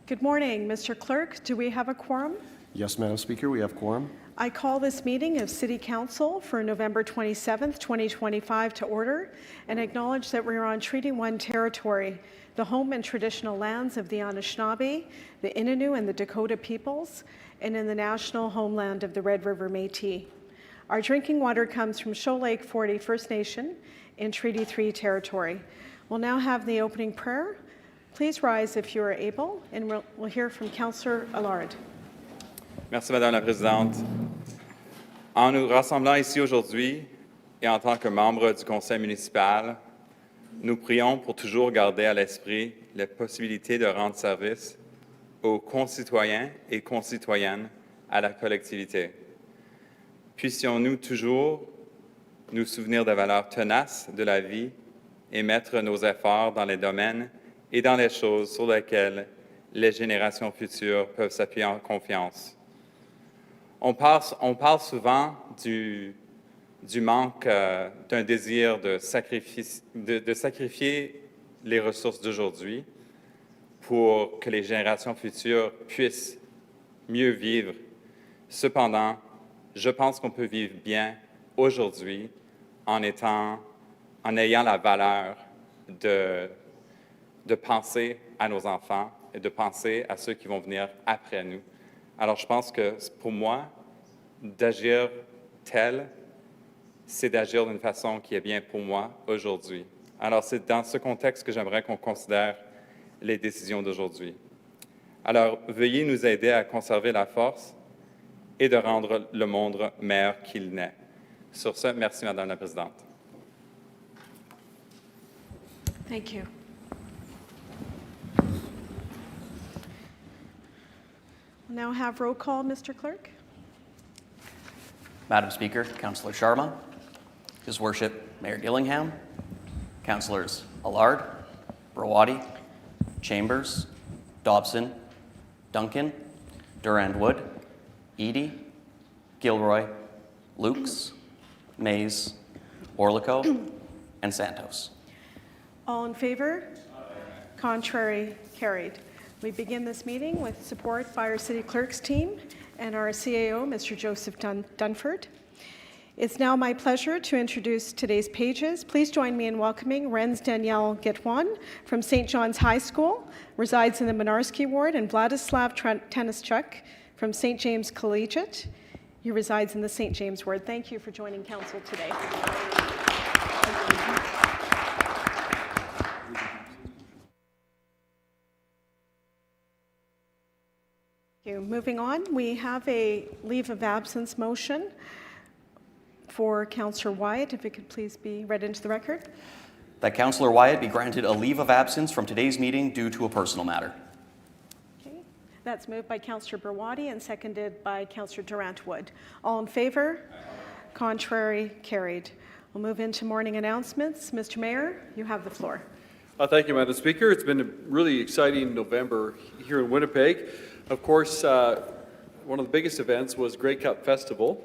Good morning, Mr. Clerk. Do we have a quorum? Yes, Madam Speaker, we have quorum. I call this meeting of City Council for November 27th, 2025 to order and acknowledge that we are on Treaty 1 territory, the home and traditional lands of the Anishinaabe, the Innu, and the Dakota peoples, and in the national homeland of the Red River Métis. Our drinking water comes from Shoal Lake 40 First Nation in Treaty 3 territory. We'll now have the opening prayer. Please rise if you are able, and we'll hear from Councillor Allard. Merci, Madame la Présidente. En nous rassemblant ici aujourd'hui et en tant que membres du Conseil municipal, nous prions pour toujours garder à l'esprit la possibilité de rendre service aux concitoyens et concitoyennes à la collectivité. Puissions-nous toujours nous souvenir des valeurs tenaces de la vie et mettre nos efforts dans les domaines et dans les choses sur lesquelles les générations futures peuvent s'appuyer en confiance. On parle souvent du manque d'un désir de sacrifier les ressources d'aujourd'hui pour que les générations futures puissent mieux vivre. Cependant, je pense qu'on peut vivre bien aujourd'hui en ayant la valeur de penser à nos enfants et de penser à ceux qui vont venir après nous. Alors, je pense que pour moi, d'agir tel, c'est d'agir d'une façon qui est bien pour moi aujourd'hui. Alors, c'est dans ce contexte que j'aimerais qu'on considère les décisions d'aujourd'hui. Alors, veuillez nous aider à conserver la force et de rendre le monde meilleur qu'il n'est. Sur ce, merci, Madame la Présidente. Thank you. We'll now have roll call, Mr. Clerk. Madam Speaker, Councillor Sharma, His Worship Mayor Gillingham, Councillors Allard, Rawadi, Chambers, Dobson, Duncan, Durand-Wood, Eadie, Gilroy, Lukes, Mays, Orlico, and Santos. All in favor? Contrary? Carried. We begin this meeting with support by our City Clerk's team and our CAO, Mr. Joseph Dunford. It's now my pleasure to introduce today's pages. Please join me in welcoming Renz Danielle Gitwan from St. John's High School, resides in the Mynarski Ward, and Vladislav Tenischuk from St. James Collegiate. He resides in the St. James Ward. Thank you for joining Council today. Thank you. Moving on, we have a leave of absence motion for Councillor Wyatt. If it could please be read into the record. That Councillor Wyatt be granted a leave of absence from today's meeting due to a personal matter. Okay. That's moved by Councillor Rawadi and seconded by Councillor Durand-Wood. All in favor? Contrary? Carried. We'll move into morning announcements. Mr. Mayor, you have the floor. Thank you, Madam Speaker. It's been a really exciting November here in Winnipeg. Of course, one of the biggest events was Grey Cup Festival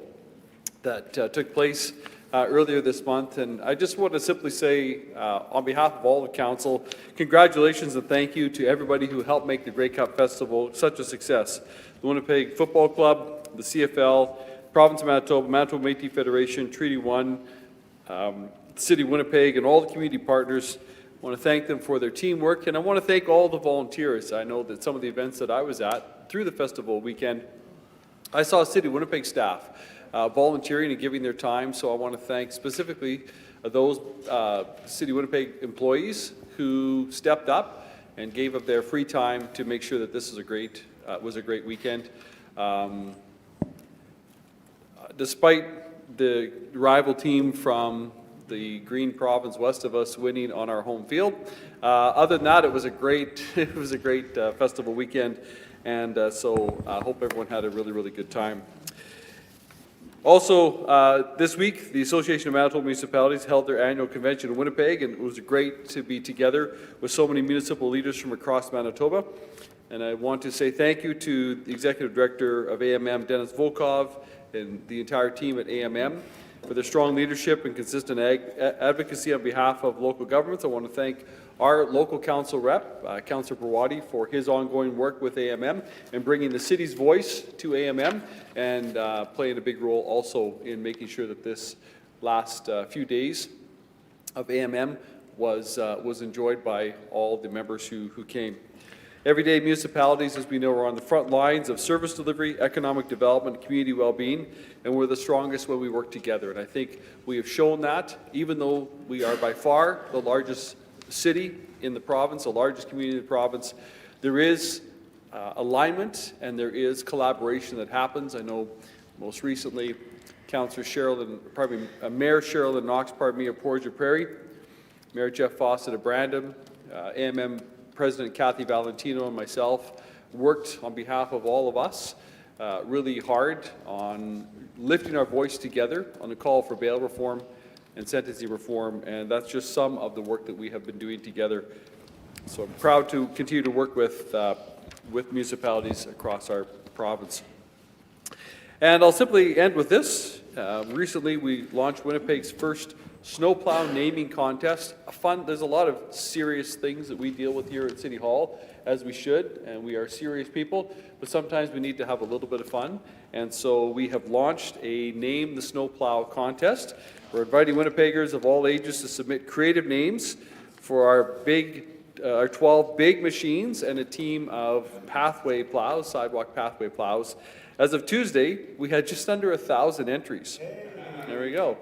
that took place earlier this month. And I just want to simply say, on behalf of all the council, congratulations and thank you to everybody who helped make the Grey Cup Festival such a success. The Winnipeg Football Club, the CFL, Province of Manitoba, Manitoba Métis Federation, Treaty 1, City of Winnipeg, and all the community partners. I want to thank them for their teamwork, and I want to thank all the volunteers. I know that some of the events that I was at through the festival weekend, I saw City of Winnipeg staff volunteering and giving their time, so I want to thank specifically those City of Winnipeg employees who stepped up and gave up their free time to make sure that this was a great weekend. Despite the rival team from the Green Province west of us winning on our home field. Other than that, it was a great festival weekend, and so I hope everyone had a really, really good time. Also, this week, the Association of Manitoba Municipalities held their annual convention in Winnipeg, and it was great to be together with so many municipal leaders from across Manitoba. And I want to say thank you to the Executive Director of AMM, Dennis Volkov, and the entire team at AMM for their strong leadership and consistent advocacy on behalf of local governments. I want to thank our local council rep, Councillor Brawadi, for his ongoing work with AMM and bringing the city's voice to AMM and playing a big role also in making sure that this last few days of AMM was enjoyed by all the members who came. Everyday municipalities, as we know, are on the front lines of service delivery, economic development, community well-being, and we're the strongest when we work together. And I think we have shown that, even though we are by far the largest city in the province, the largest community in the province, there is alignment and there is collaboration that happens. I know most recently, Councillor Mayor Sherilyn Knox, of Portage Prairie, Mayor Jeff Fawcett of Brandon, AMM President Kathy Valentino and myself worked on behalf of all of us really hard on lifting our voice together on the call for bail reform and sentencing reform, and that's just some of the work that we have been doing together. So I'm proud to continue to work with municipalities across our province. And I'll simply end with this. Recently, we launched Winnipeg's first snowplow naming contest. There's a lot of serious things that we deal with here at City Hall, as we should, and we are serious people, but sometimes we need to have a little bit of fun. And so we have launched a Name the Snowplow contest. We're inviting Winnipeggers of all ages to submit creative names for our 12 big machines and a team of pathway plows, sidewalk pathway plows. As of Tuesday, we had just under 1,000 entries. There we go.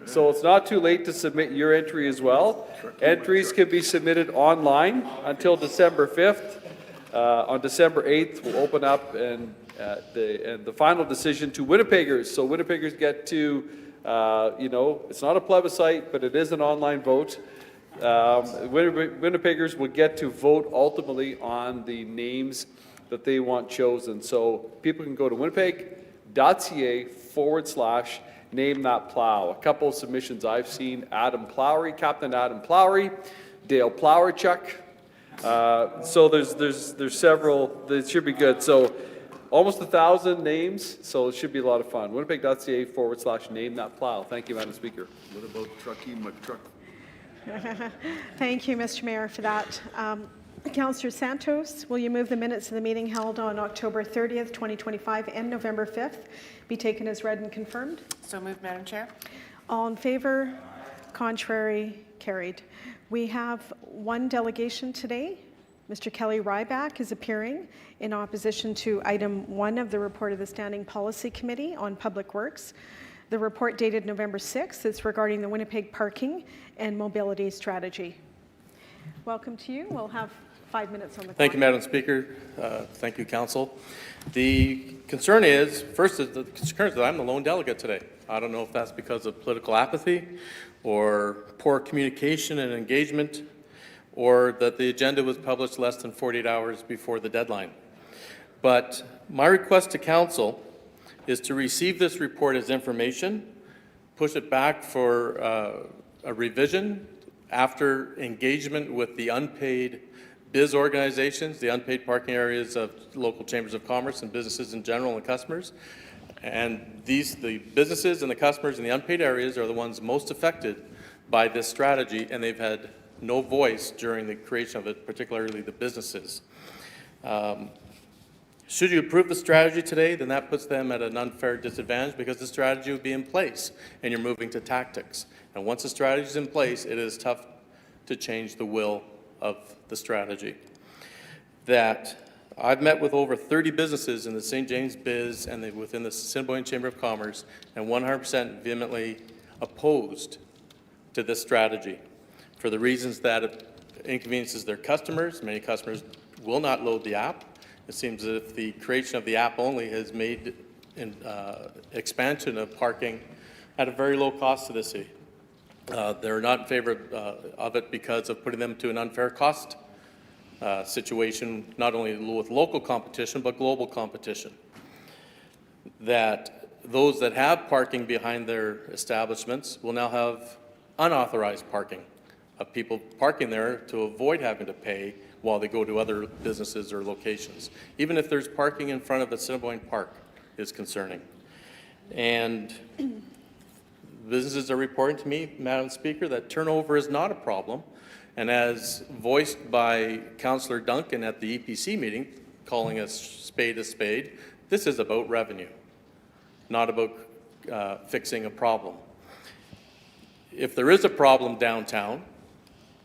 So it's not too late to submit your entry as well. Entries can be submitted online until December 5th. On December 8th, we'll open up and the final decision to Winnipeggers. So Winnipeggers get to, it's not a plebiscite, but it is an online vote. Winnipeggers will get to vote ultimately on the names that they want chosen. So people can go to winnipeg.ca/name that plow. A couple of submissions I've seen: Captain Adam Plowry, Dale Plowerchuk. So there's several that should be good. So almost 1,000 names, so it should be a lot of fun. Winnipeg.ca/name that plow. Thank you, Madam Speaker. What about Truckee McTruck? Thank you, Mr. Mayor, for that. Councillor Santos, will you move the minutes of the meeting held on October 30th, 2025 and November 5th be taken as read and confirmed? So moved, Madam Chair. All in favour? Contrary? Carried. We have one delegation today. Mr. Kelly Ryback is appearing in opposition to item 1 of the report of the Standing Policy Committee on Public Works. The report dated November 6th is regarding the Winnipeg parking and mobility strategy. Welcome to you. We'll have 5 minutes on the clock. Thank you, Madam Speaker. Thank you, Council. The concern is, first, the concern is that I'm the lone delegate today. I don't know if that's because of political apathy or poor communication and engagement, or that the agenda was published less than 48 hours before the deadline. But my request to Council is to receive this report as information, push it back for a revision after engagement with the unpaid biz organizations, the unpaid parking areas of local chambers of commerce and businesses in general and customers. And the businesses and the customers in the unpaid areas are the ones most affected by this strategy, and they've had no voice during the creation of it, particularly the businesses. Should you approve the strategy today, then that puts them at an unfair disadvantage because the strategy would be in place and you're moving to tactics. And once the strategy is in place, it is tough to change the will of the strategy. That I've met with over 30 businesses in the St. James Biz and within the Assiniboine Chamber of Commerce, and 100% vehemently opposed to this strategy for the reasons that it inconveniences their customers. Many customers will not load the app. It seems as if the creation of the app only has made expansion of parking at a very low cost to the city. They're not in favor of it because of putting them to an unfair cost situation, not only with local competition, but global competition. That those that have parking behind their establishments will now have unauthorized parking of people parking there to avoid having to pay while they go to other businesses or locations. Even if there's parking in front of the Assiniboine Park is concerning. And businesses are reporting to me, Madam Speaker, that turnover is not a problem. And as voiced by Councillor Duncan at the EPC meeting, calling a spade, this is about revenue, not about fixing a problem. If there is a problem downtown,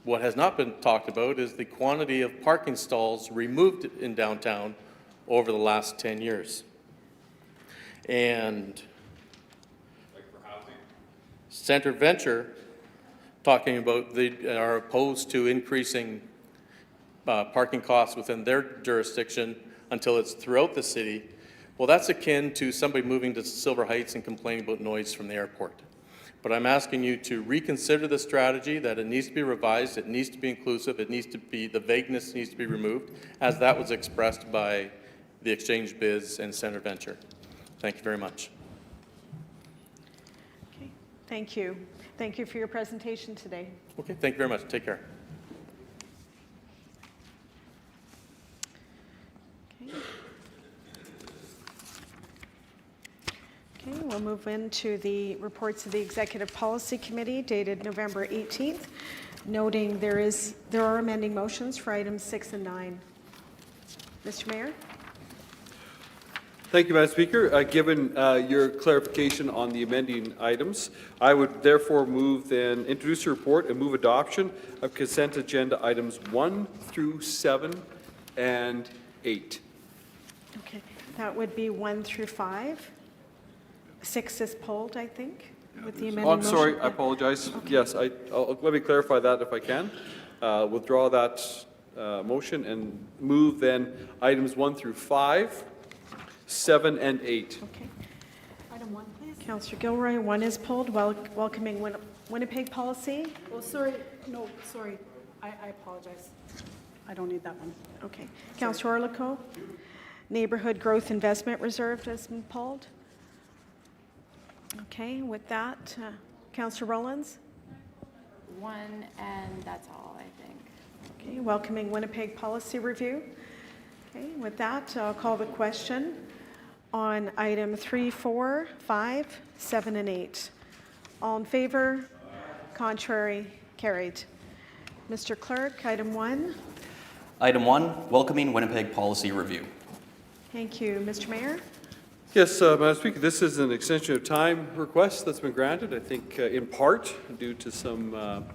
what has not been talked about is the quantity of parking stalls removed in downtown over the last 10 years. And Centre Venture, talking about they are opposed to increasing parking costs within their jurisdiction until it's throughout the city. Well, that's akin to somebody moving to Silver Heights and complaining about noise from the airport. But I'm asking you to reconsider the strategy, that it needs to be revised, it needs to be inclusive, it needs to be, the vagueness needs to be removed, as that was expressed by the Exchange Biz and Centre Venture. Thank you very much. Okay, thank you. Thank you for your presentation today. Okay, thank you very much. Take care. Okay, we'll move into the reports of the Executive Policy Committee dated November 18th, noting there are amending motions for items 6 and 9. Mr. Mayor? Thank you, Madam Speaker. Given your clarification on the amending items, I would therefore move then introduce a report and move adoption of consent agenda items 1 through 7 and 8. Okay, that would be 1 through 5. 6 is pulled, I think, with the amending Oh, I'm motion. sorry, I apologize. Yes, let me clarify that if I can. Withdraw that motion and move then items 1 through 5, 7 and 8. Okay. Item 1, please. Councillor Gilroy, 1 is pulled, welcoming Winnipeg policy. Oh, sorry, no, sorry, I apologize. I don't need that one. Okay. Councillor Orlikow, neighborhood growth investment reserve has been pulled. Okay, with that, Councillor Rollins. 1, and that's all, I think. Okay, welcoming Winnipeg policy review. Okay, with that, I'll call the question on item 3, 4, 5, 7, and 8. All in favor? Contrary? Carried. Mr. Clerk, item 1. Item 1, welcoming Winnipeg policy review. Thank you. Mr. Mayor? Yes, Madam Speaker, this is an extension of time request that's been granted, I think in part due to some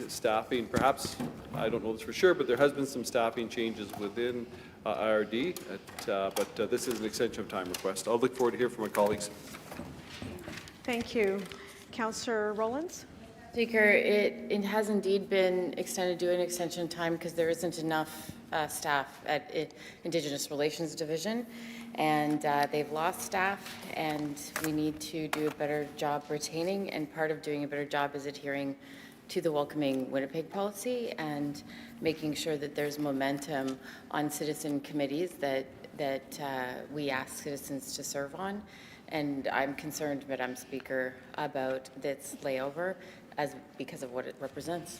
staffing, perhaps, I don't know this for sure, but there has been some staffing changes within IRD, but this is an extension of time request. I'll look forward to hearing from my colleagues. Thank you. Councillor Rollins? Speaker, it has indeed been extended due to an extension of time because there isn't enough staff at Indigenous Relations Division, and they've lost staff, and we need to do a better job retaining, and part of doing a better job is adhering to the welcoming Winnipeg policy and making sure that there's momentum on citizen committees that we ask citizens to serve on. And I'm concerned, Madam Speaker, about this layover because of what it represents.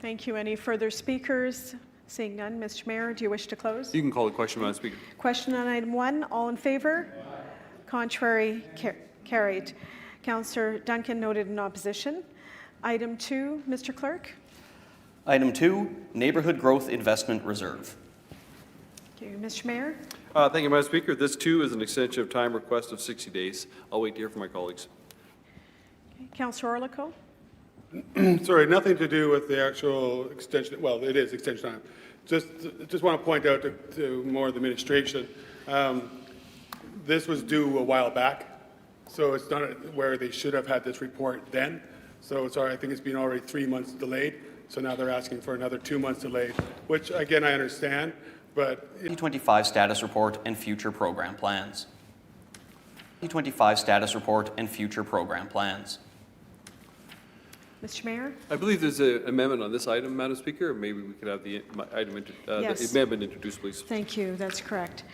Thank you. Any further speakers? Seeing none, Mr. Mayor, do you wish to close? You can call the question, Madam Speaker. Question on item 1, all in favor? Contrary? Carried. Councillor Duncan noted in opposition. Item 2, Mr. Clerk. Item 2, neighborhood growth investment reserve. Thank you. Mr. Mayor? Thank you, Madam Speaker. This too is an extension of time request of 60 days. I'll wait to hear from my colleagues. Okay. Councillor Orlikow? Sorry, nothing to do with the actual extension. Well, it is extension time. Just want to point out to more of the administration, this was due a while back, so it's not where they should have had this report then. So sorry, I think it's been already 3 months delayed. So now they're asking for another 2 months delayed, which again I understand, but 2025 status report and future program plans. 2025 status report and future program plans. Mr. Mayor? I believe there's an amendment on this item, Madam Speaker. Maybe we could have the Yes. the amendment introduced, please. Thank you. That's correct.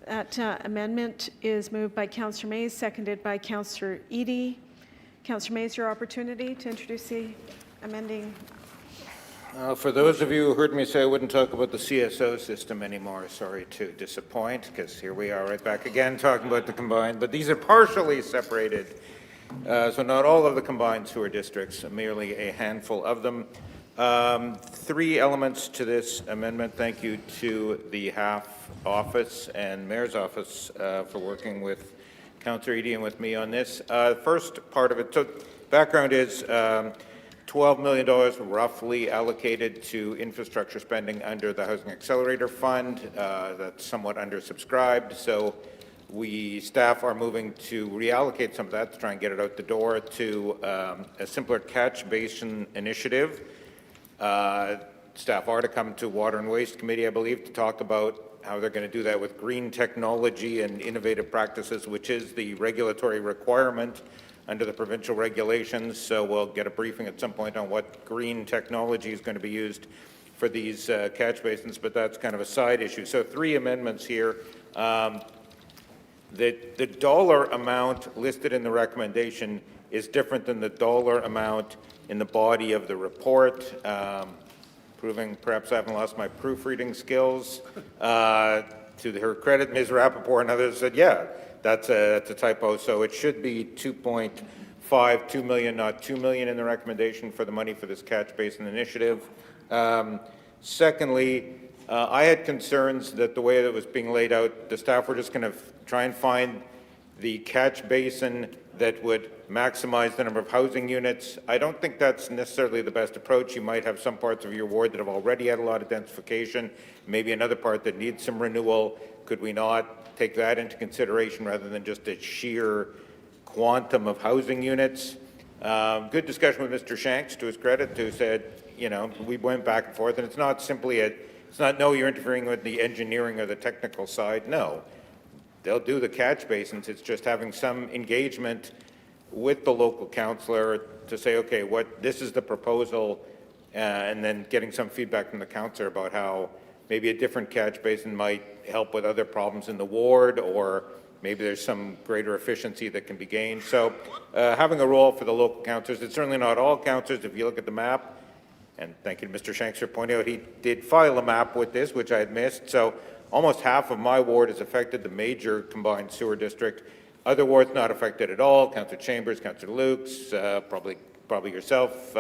That amendment is moved by Councillor Mays, seconded by Councillor Eadie. Councillor Mays, your opportunity to introduce the amending. For those of you who heard me say I wouldn't talk about the CSO system anymore, sorry to disappoint, because here we are right back again talking about the combined, but these are partially separated So not all of the combined sewer districts, merely a handful of them. Three elements to this amendment. Thank you to the HAF office and Mayor's office for working with Councillor Eadie and with me on this. First part of it, so background is $12 million roughly allocated to infrastructure spending under the Housing Accelerator Fund. That's somewhat undersubscribed, so staff are moving to reallocate some of that to try and get it out the door to a simpler catch basin initiative. Staff are to come to Water and Waste Committee, I believe, to talk about how they're going to do that with green technology and innovative practices, which is the regulatory requirement under the provincial regulations. So we'll get a briefing at some point on what green technology is going to be used for these catch basins, but that's kind of a side issue. So three amendments here. The dollar amount listed in the recommendation is different than the dollar amount in the body of the report, proving perhaps I haven't lost my proofreading skills. To her credit, Ms. Rappaport and others said, yeah, that's a typo, so it should be 2.52 million, not 2 million in the recommendation for the money for this catch basin initiative. Secondly, I had concerns that the way that it was being laid out, the staff were just going to try and find the catch basin that would maximize the number of housing units. I don't think that's necessarily the best approach. You might have some parts of your ward that have already had a lot of densification, maybe another part that needs some renewal. Could we not take that into consideration rather than just a sheer quantum of housing units? Good discussion with Mr. Shanks, to his credit, who said, you know, we went back and forth, and it's not simply it's not, no, you're interfering with the engineering or the technical side. No. They'll do the catch basins. It's just having some engagement with the local councillor to say, okay, this is the proposal, and then getting some feedback from the councillor about how maybe a different catch basin might help with other problems in the ward, or maybe there's some greater efficiency that can be gained. So having a role for the local councillors, it's certainly not all councillors. If you look at the map, and thank you to Mr. Shanks for pointing out, he did file a map with this, which I had missed. So almost half of my ward is affected, the major combined sewer district. Other wards not affected at all. Councillor Chambers, Councillor Lukes, probably yourself,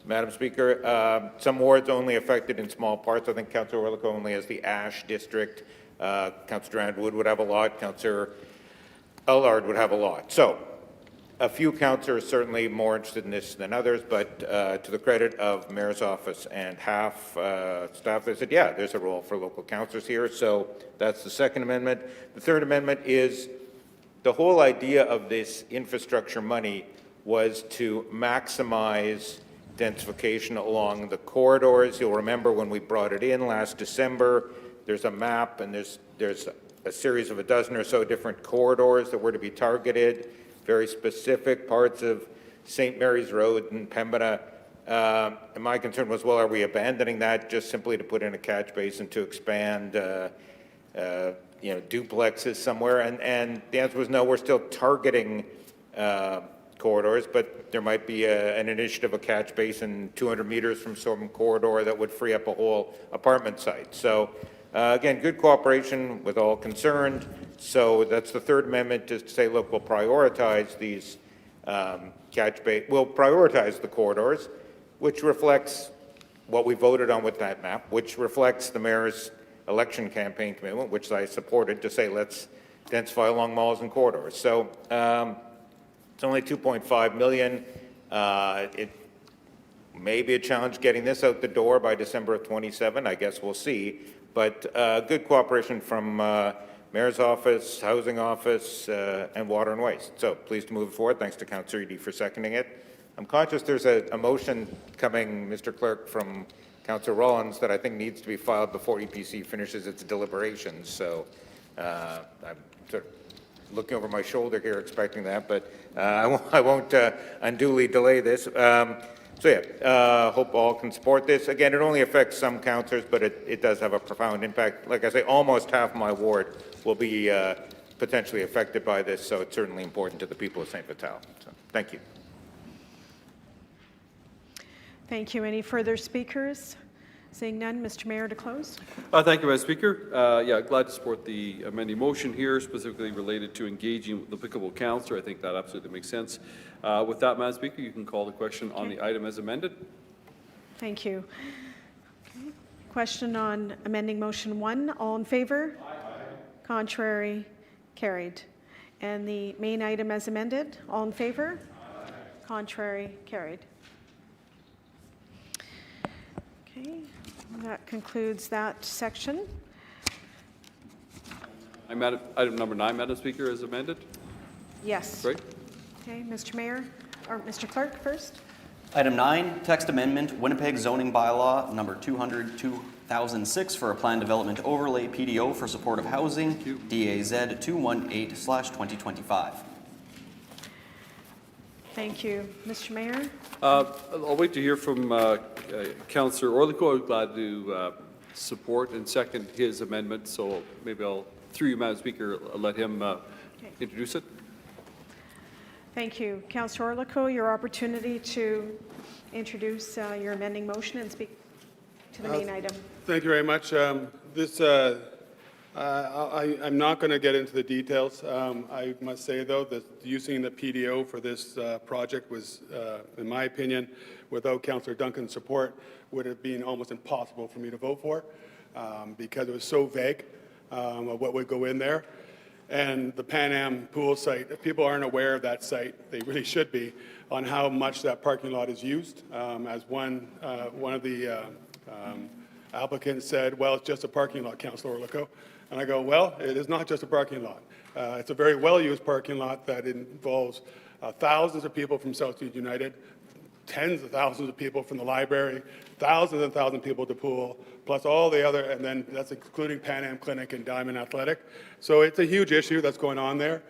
Madam Speaker. Some wards only affected in small parts. I think Councillor Orlico only has the Ash district. Councillor Durand Wood would have a lot. Councillor Allard would have a lot. So a few councillors certainly more interested in this than others, but to the credit of Mayor's office and HAF staff, they said, yeah, there's a role for local councillors here. So that's the second amendment. The third amendment is the whole idea of this infrastructure money was to maximize densification along the corridors. You'll remember when we brought it in last December, there's a map and there's a series of a dozen or so different corridors that were to be targeted, very specific parts of St. Mary's Road and Pembina. And my concern was, well, are we abandoning that just simply to put in a catch basin to expand duplexes somewhere? And the answer was no, we're still targeting corridors, but there might be an initiative, a catch basin 200 meters from some corridor that would free up a whole apartment site. So again, good cooperation with all concerned. So that's the third amendment, is to say, look, we'll prioritize these we'll prioritize the corridors, which reflects what we voted on with that map, which reflects the mayor's election campaign commitment, which I supported, to say let's densify along malls and corridors. So it's only 2.5 million. It may be a challenge getting this out the door by December of 27. I guess we'll see. But good cooperation from Mayor's office, Housing office, and Water and Waste. So pleased to move it forward. Thanks to Councillor Eadie for seconding it. I'm conscious there's a motion coming, Mr. Clerk, from Councillor Rollins that I think needs to be filed before EPC finishes its deliberations. So I'm sort of looking over my shoulder here expecting that, but I won't unduly delay this. So yeah, hope all can support this. Again, it only affects some councillors, but it does have a profound impact. Like I say, almost half my ward will be potentially affected by this, so it's certainly important to the people of St. Vital. So thank you. Thank you. Any further speakers? Seeing none, Mr. Mayor, to close. Thank you, Madam Speaker. Yeah, glad to support the amending motion here, specifically related to engaging the applicable councillor. I think that absolutely makes sense. With that, Madam Speaker, you can call the question on the item as amended. Thank you. Okay. Question on amending motion 1. All in favor? Aye. Contrary? Carried. And the main item as amended. All in favor? Aye. Contrary? Carried. Okay. That concludes that section. Item number 9, Madam Speaker, as amended. Yes. Great. Okay, Mr. Mayor, or Mr. Clerk first. Item 9, text amendment, Winnipeg zoning bylaw number 200/2006 for a planned development overlay PDO for supportive housing, DAZ 218/2025. Thank you. Mr. Mayor? I'll wait to hear from Councillor Orlico. I'm glad to support and second his amendment, so maybe I'll, through you, Madam Speaker, let him introduce it. Thank you. Councillor Orlico, your opportunity to introduce your amending motion and speak to the main item. Thank you very much. I'm not going to get into the details. I must say, though, that using the PDO for this project was, in my opinion, without Councillor Duncan's support, would have been almost impossible for me to vote for because it was so vague of what would go in there. And the Pan Am pool site, if people aren't aware of that site, they really should be, on how much that parking lot is used. As one of the applicants said, well, it's just a parking lot, Councillor Orlico. And I go, well, it is not just a parking lot. It's a very well-used parking lot that involves thousands of people from Southfield United, tens of thousands of people from the library, thousands and thousands of people at the pool, plus all the other, and then that's including Pan Am Clinic and Diamond Athletic. So it's a huge issue that's going on there.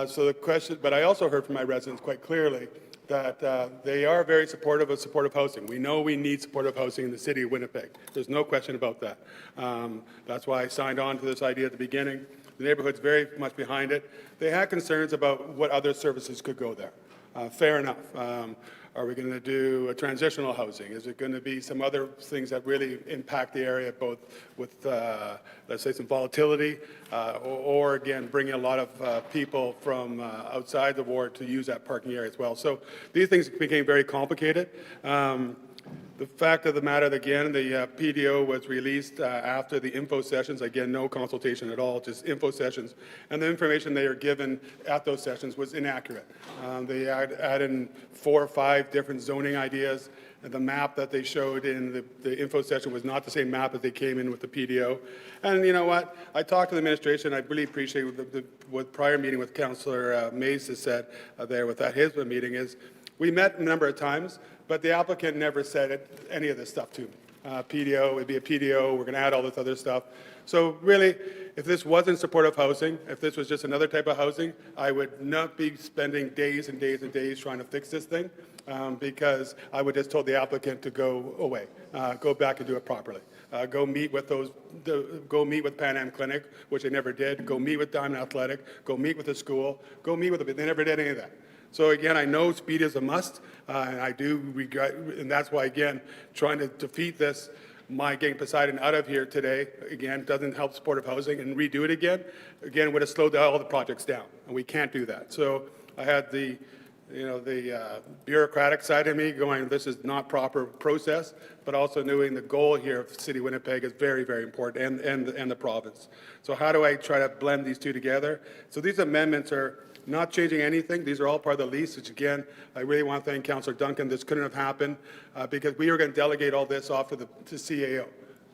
So the question, but I also heard from my residents quite clearly that they are very supportive of supportive housing. We know we need supportive housing in the city of Winnipeg. There's no question about that. That's why I signed on to this idea at the beginning. The neighborhood's very much behind it. They had concerns about what other services could go there. Fair enough. Are we going to do a transitional housing? Is it going to be some other things that really impact the area, both with, let's say, some volatility, or again, bringing a lot of people from outside the ward to use that parking area as well? So these things became very complicated. The fact of the matter, again, the PDO was released after the info sessions. Again, no consultation at all, just info sessions. And the information they are given at those sessions was inaccurate. They added in 4 or 5 different zoning ideas. And the map that they showed in the info session was not the same map that they came in with the PDO. And you know what? I talked to the administration. I really appreciate what prior meeting with Councillor Mays has said there with that his meeting is, we met a number of times, but the applicant never said any of this stuff to me. PDO would be a PDO, we're going to add all this other stuff. So really, if this wasn't supportive housing, if this was just another type of housing, I would not be spending days and days and days trying to fix this thing because I would just told the applicant to go away, go back and do it properly. Go meet with go meet with Pan Am Clinic, which they never did. Go meet with Diamond Athletic. Go meet with the school. Go meet with they never did any of that. So again, I know speed is a must, and I do regret, and that's why, again, trying to defeat this, my getting Poseidon out of here today, again, doesn't help supportive housing, and redo it again, would have slowed all the projects down, and we can't do that. So I had the bureaucratic side of me going, this is not proper process, but also knowing the goal here of the City of Winnipeg is very, very important, and the province. So how do I try to blend these two together? So these amendments are not changing anything. These are all part of the lease, which again, I really want to thank Councillor Duncan. This couldn't have happened because we were going to delegate all this off to CAO.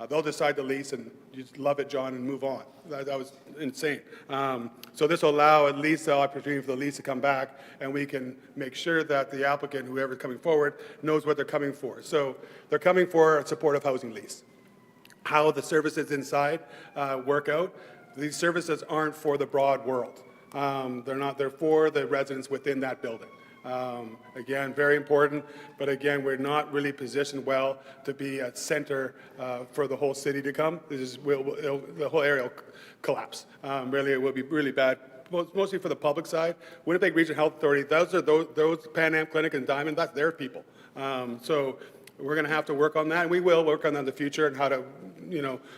They'll decide the lease and you just love it, John, and move on. That was insane. So this will allow at least the opportunity for the lease to come back, and we can make sure that the applicant, whoever's coming forward, knows what they're coming for. So they're coming for a supportive housing lease. How the services inside work out, these services aren't for the broad world. They're for the residents within that building. Again, very important, but again, we're not really positioned well to be a center for the whole city to come. The whole area will collapse. Really, it will be really bad, mostly for the public side. Winnipeg Regional Health Authority, those Pan Am Clinic and Diamond, that's their people. So we're going to have to work on that, and we will work on that in the future and how to,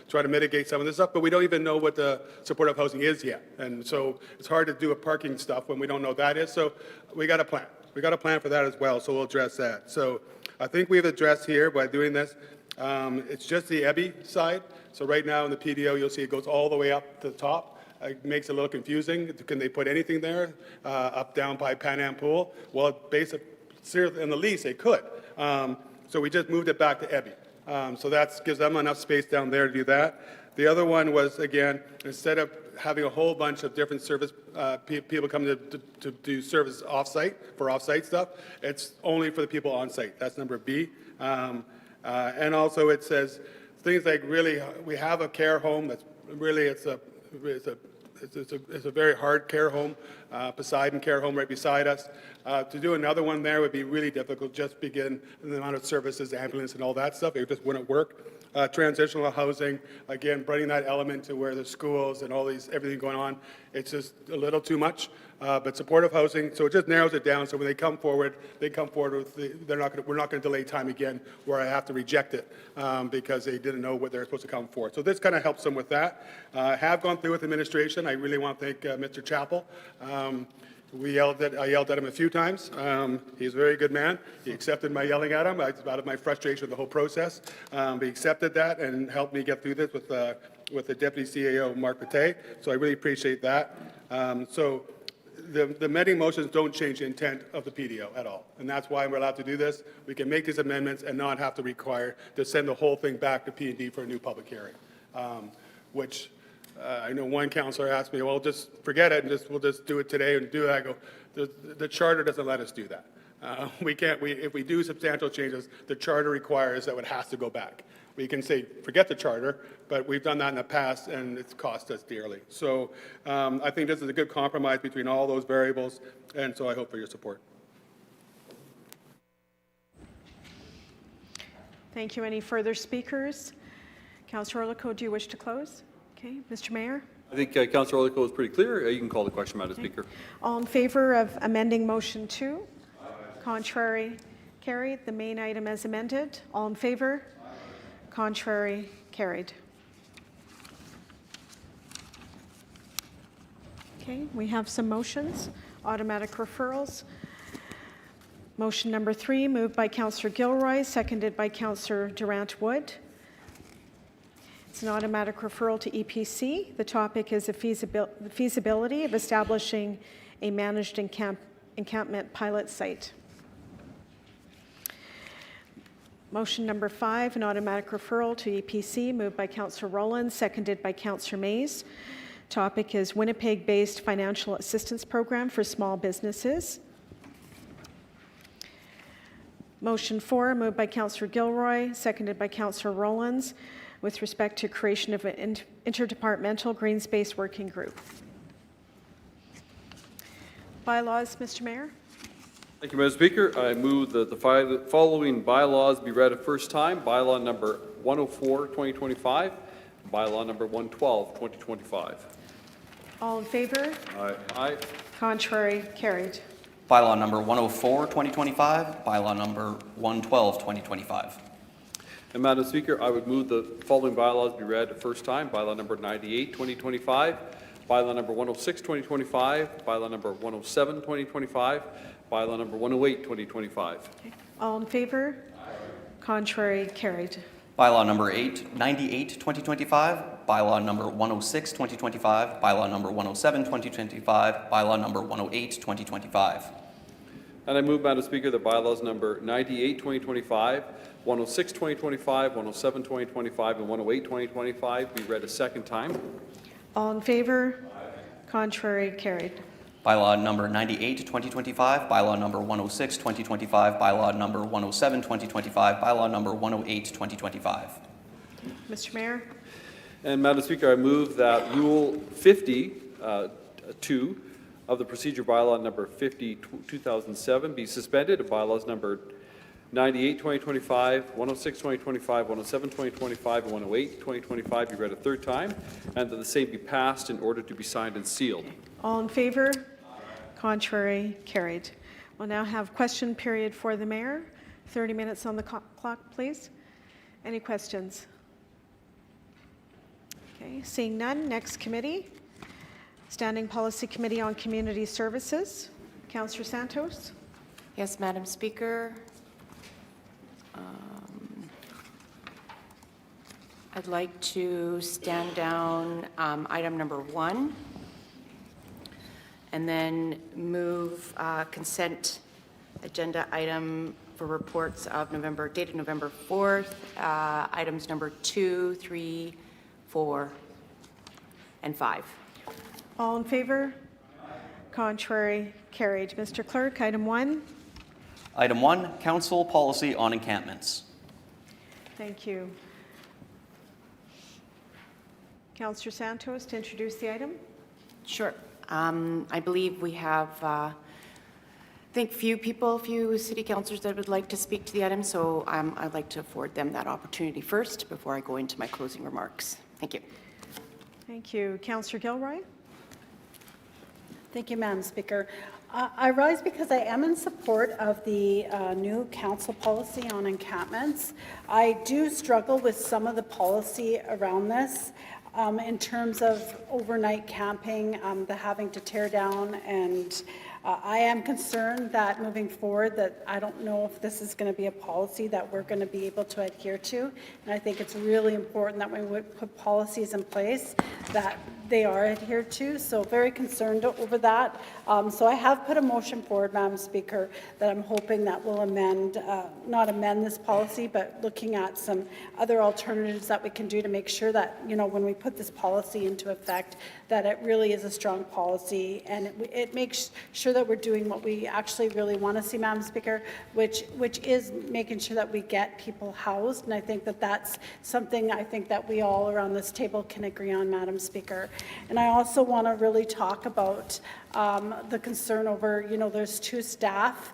try to mitigate some of this stuff, but we don't even know what the supportive housing is yet. And so it's hard to do a parking stuff when we don't know what that is, so we got a plan. We got a plan for that as well, so we'll address that. So I think we've addressed here by doing this. It's just the Ebby side. So right now in the PDO, you'll see it goes all the way up to the top. It makes it a little confusing. Can they put anything there up down by Pan Am Pool? Well, basically, in the lease, they could. So we just moved it back to Ebby. So that gives them enough space down there to do that. The other one was, again, instead of having a whole bunch of different service people coming to do service off-site for off-site stuff, it's only for the people on-site. That's number B. And also it says things like really, we have a care home that's really, it's a very hard care home, Poseidon Care Home right beside us. To do another one there would be really difficult, just begin the amount of services, ambulance and all that stuff. It just wouldn't work. Transitional housing, again, bringing that element to where the schools and all these, everything going on, it's just a little too much. But supportive housing, so it just narrows it down. So when they come forward with, we're not going to delay time again where I have to reject it because they didn't know what they're supposed to come for. So this kind of helps them with that. I have gone through with administration. I really want to thank Mr. Chappell. I yelled at him a few times. He's a very good man. He accepted my yelling at him. It's out of my frustration of the whole process. He accepted that and helped me get through this with the Deputy CAO, Mark Pate. So I really appreciate that. So the amending motions don't change the intent of the PDO at all. And that's why we're allowed to do this. We can make these amendments and not have to require to send the whole thing back to P&D for a new public hearing, which I know one councillor asked me, well, just forget it and we'll just do it today and do it. I go, the charter doesn't let us do that. If we do substantial changes, the charter requires that it has to go back. We can say, forget the charter, but we've done that in the past and it's cost us dearly. So I think this is a good compromise between all those variables, and so I hope for your support. Thank you. Any further speakers? Councillor Orlikow, do you wish to close? Okay, Mr. Mayor? I think Councillor Orlikow was pretty clear. You can call the question, Madam Speaker. All in favor of amending motion 2? Contrary? Carried. The main item as amended. All in favor? Contrary? Carried. Okay, we have some motions. Automatic referrals. Motion number 3, moved by Councillor Gilroy, seconded by Councillor Durant-Wood. It's an automatic referral to EPC. The topic is the feasibility of establishing a managed encampment pilot site. Motion number 5, an automatic referral to EPC, moved by Councillor Rowland, seconded by Councillor Mays. Topic is Winnipeg-based financial assistance program for small businesses. Motion 4, moved by Councillor Gilroy, seconded by Councillor Rowlands, with respect to creation of an interdepartmental green space working group. Bylaws, Mr. Mayor. Thank you, Madam Speaker. I move that the following bylaws be read a first time. Bylaw number 104, 2025, bylaw number 112, 2025. All in favor? Aye. Aye. Contrary? Carried. Bylaw number 104, 2025, bylaw number 112, 2025. And Madam Speaker, I would move the following bylaws be read a first time. Bylaw number 98, 2025, bylaw number 106, 2025, bylaw number 107, 2025, bylaw number 108, 2025. Okay. All in favor? Contrary? Carried. Bylaw number 98, 2025, bylaw number 106, 2025, bylaw number 107, 2025, bylaw number 108, 2025. And I move, Madam Speaker, that bylaws number 98, 2025, 106, 2025, 107, 2025, and 108, 2025 be read a second time. All in favor? Contrary? Carried. Bylaw number 98, 2025, bylaw number 106, 2025, bylaw number 107, 2025, bylaw number 108, 2025. Mr. Mayor? And Madam Speaker, I move that Rule 50, 2 of the procedure bylaw number 50, 2007 be suspended, and bylaws number 98, 2025, 106, 2025, 107, 2025, and 108, 2025 be read a third time, and that the same be passed in order to be signed and sealed. All in favor? Contrary? Carried. We'll now have question period for the mayor. 30 minutes on the clock, please. Any questions? Okay, seeing none, next committee. Standing Policy Committee on Community Services. Councillor Santos. Yes, Madam Speaker. I'd like to stand down item number 1 and then move consent agenda item for reports of dated November 4th, items number 2, 3, 4, and 5. All in favor? Contrary? Carried. Mr. Clerk, item 1. Item 1, council policy on encampments. Thank you. Councillor Santos to introduce the item. Sure. I believe we have, I think, few city councillors that would like to speak to the item, so I'd like to afford them that opportunity first before I go into my closing remarks. Thank you. Thank you. Councillor Gilroy. Thank you, Madam Speaker. I rise because I am in support of the new council policy on encampments. I do struggle with some of the policy around this in terms of overnight camping, the having to tear down, and I am concerned that moving forward that I don't know if this is going to be a policy that we're going to be able to adhere to, and I think it's really important that we would put policies in place that they are adhered to, so very concerned over that. So I have put a motion forward, Madam Speaker, that I'm hoping that will not amend this policy, but looking at some other alternatives that we can do to make sure that, you know, when we put this policy into effect, that it really is a strong policy and it makes sure that we're doing what we actually really want to see, Madam Speaker, which is making sure that we get people housed. And I think that that's something I think that we all around this table can agree on, Madam Speaker. And I also want to really talk about the concern over, you know, there's 2 staff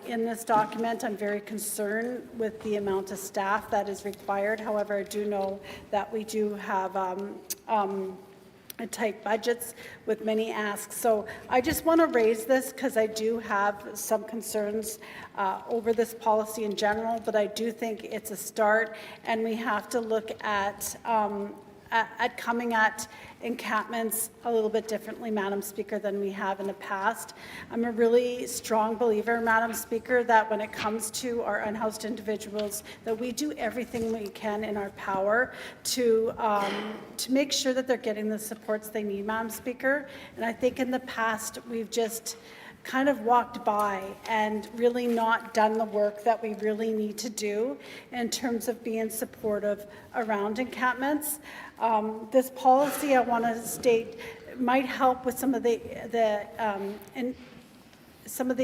in this document. I'm very concerned with the amount of staff that is required. However, I do know that we do have tight budgets with many asks. So I just want to raise this because I do have some concerns over this policy in general, but I do think it's a start, and we have to look at coming at encampments a little bit differently, Madam Speaker, than we have in the past. I'm a really strong believer, Madam Speaker, that when it comes to our unhoused individuals, that we do everything we can in our power to make sure that they're getting the supports they need, Madam Speaker. And I think in the past, we've just kind of walked by and really not done the work that we really need to do in terms of being supportive around encampments. This policy, I want to state, might help with some of the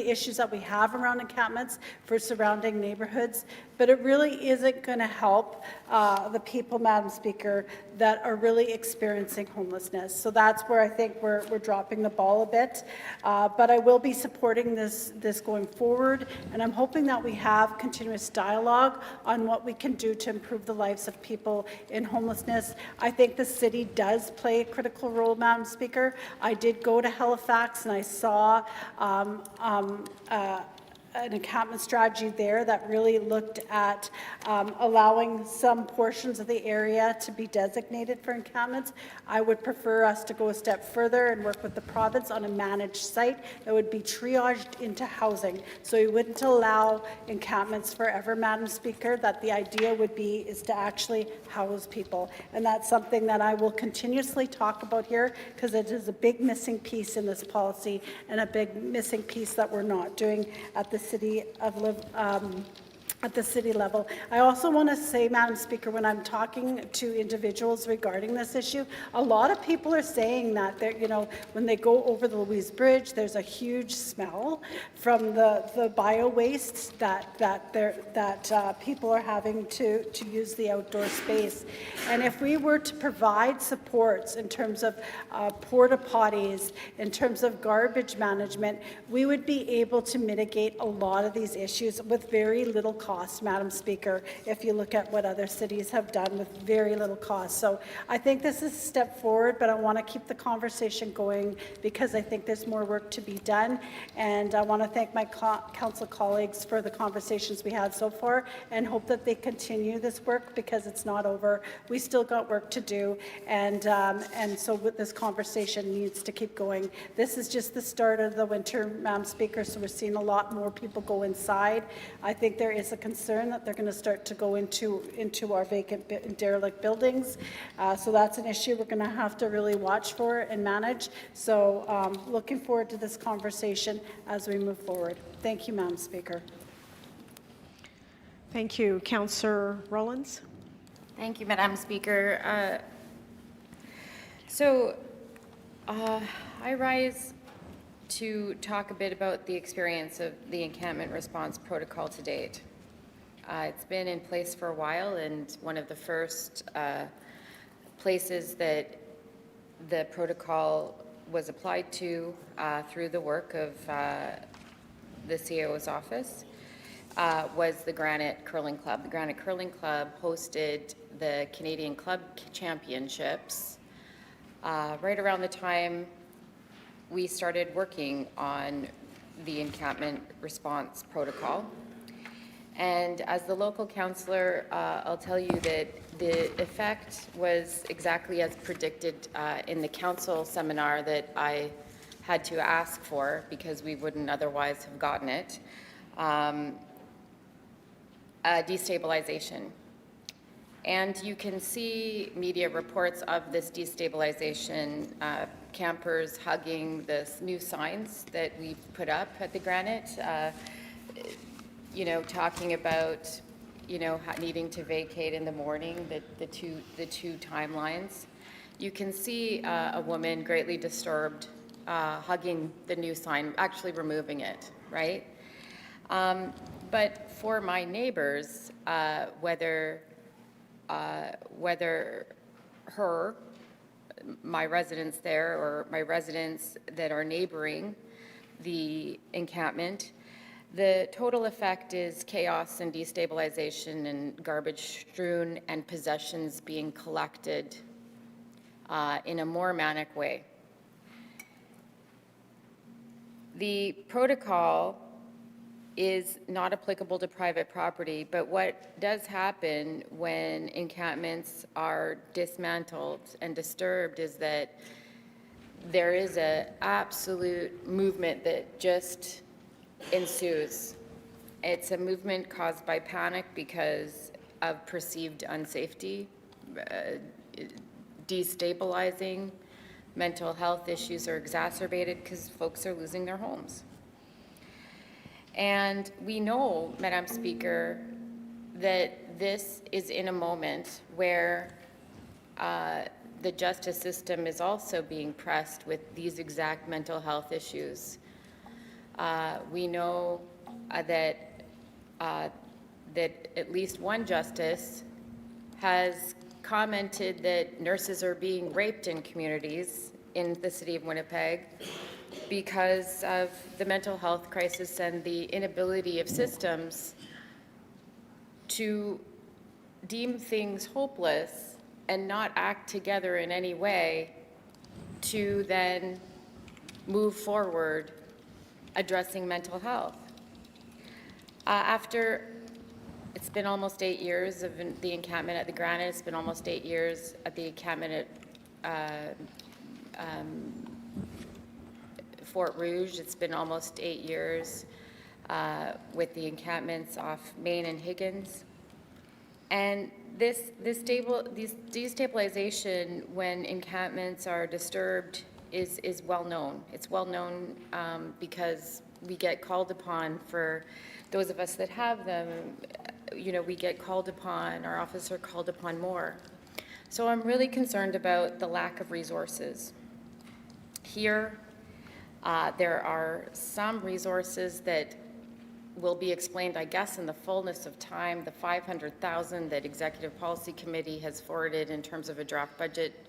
issues that we have around encampments for surrounding neighborhoods, but it really isn't going to help the people, Madam Speaker, that are really experiencing homelessness. So that's where I think we're dropping the ball a bit. But I will be supporting this going forward, and I'm hoping that we have continuous dialogue on what we can do to improve the lives of people in homelessness. I think the city does play a critical role, Madam Speaker. I did go to Halifax and I saw an encampment strategy there that really looked at allowing some portions of the area to be designated for encampments. I would prefer us to go a step further and work with the province on a managed site that would be triaged into housing. So we wouldn't allow encampments forever, Madam Speaker, that the idea would be is to actually house people. And that's something that I will continuously talk about here because it is a big missing piece in this policy and a big missing piece that we're not doing at the city level. I also want to say, Madam Speaker, when I'm talking to individuals regarding this issue, a lot of people are saying that you know, when they go over the Louise Bridge, there's a huge smell from the bio waste that people are having to use the outdoor space. And if we were to provide supports in terms of porta potties, in terms of garbage management, we would be able to mitigate a lot of these issues with very little cost cost, Madam Speaker, if you look at what other cities have done with very little cost. So I think this is a step forward, but I want to keep the conversation going because I think there's more work to be done. And I want to thank my council colleagues for the conversations we had so far and hope that they continue this work because it's not over. We still got work to do, and so with this conversation needs to keep going. This is just the start of the winter, Madam Speaker, so we're seeing a lot more people go inside. I think there is a concern that they're going to start to go into our vacant and derelict buildings. So that's an issue we're going to have to really watch for and manage. So looking forward to this conversation as we move forward. Thank you, Madam Speaker. Thank you. Councillor Rollins? Thank you, Madam Speaker. I rise to talk a bit about the experience of the encampment response protocol to date. It's been in place for a while, and one of the first places that the protocol was applied to through the work of the CAO's office was the Granite Curling Club. The Granite Curling Club hosted the Canadian Club Championships right around the time we started working on the encampment response protocol. And as the local councillor, I'll tell you that the effect was exactly as predicted in the council seminar that I had to ask for because we wouldn't otherwise have gotten it. Destabilization. And you can see media reports of this destabilization, campers hugging the new signs that we put up at the Granite, talking about, needing to vacate in the morning, the two timelines. You can see a woman greatly disturbed hugging the new sign, actually removing it, right? But for my neighbors, whether my residents there or my residents that are neighboring the encampment, the total effect is chaos and destabilization and garbage strewn and possessions being collected in a more manic way. The protocol is not applicable to private property, but what does happen when encampments are dismantled and disturbed is that there is an absolute movement that just ensues. It's a movement caused by panic because of perceived unsafety, destabilizing. Mental health issues are exacerbated because folks are losing their homes. And we know, Madam Speaker, that this is in a moment where the justice system is also being pressed with these exact mental health issues. We know that at least one justice has commented that nurses are being raped in communities in the city of Winnipeg because of the mental health crisis and the inability of systems to deem things hopeless and not act together in any way to then move forward addressing mental health. It's been almost 8 years of the encampment at the Granite. It's been almost 8 years at the encampment at Fort Rouge. It's been almost 8 years with the encampments off Main and Higgins. And this destabilization when encampments are disturbed is well known. It's well known because we get called upon, for those of us that have them, we get called upon, our officer called upon more. So I'm really concerned about the lack of resources. Here, there are some resources that will be explained, I guess, in the fullness of time. The $500,000 that Executive Policy Committee has forwarded in terms of a draft budget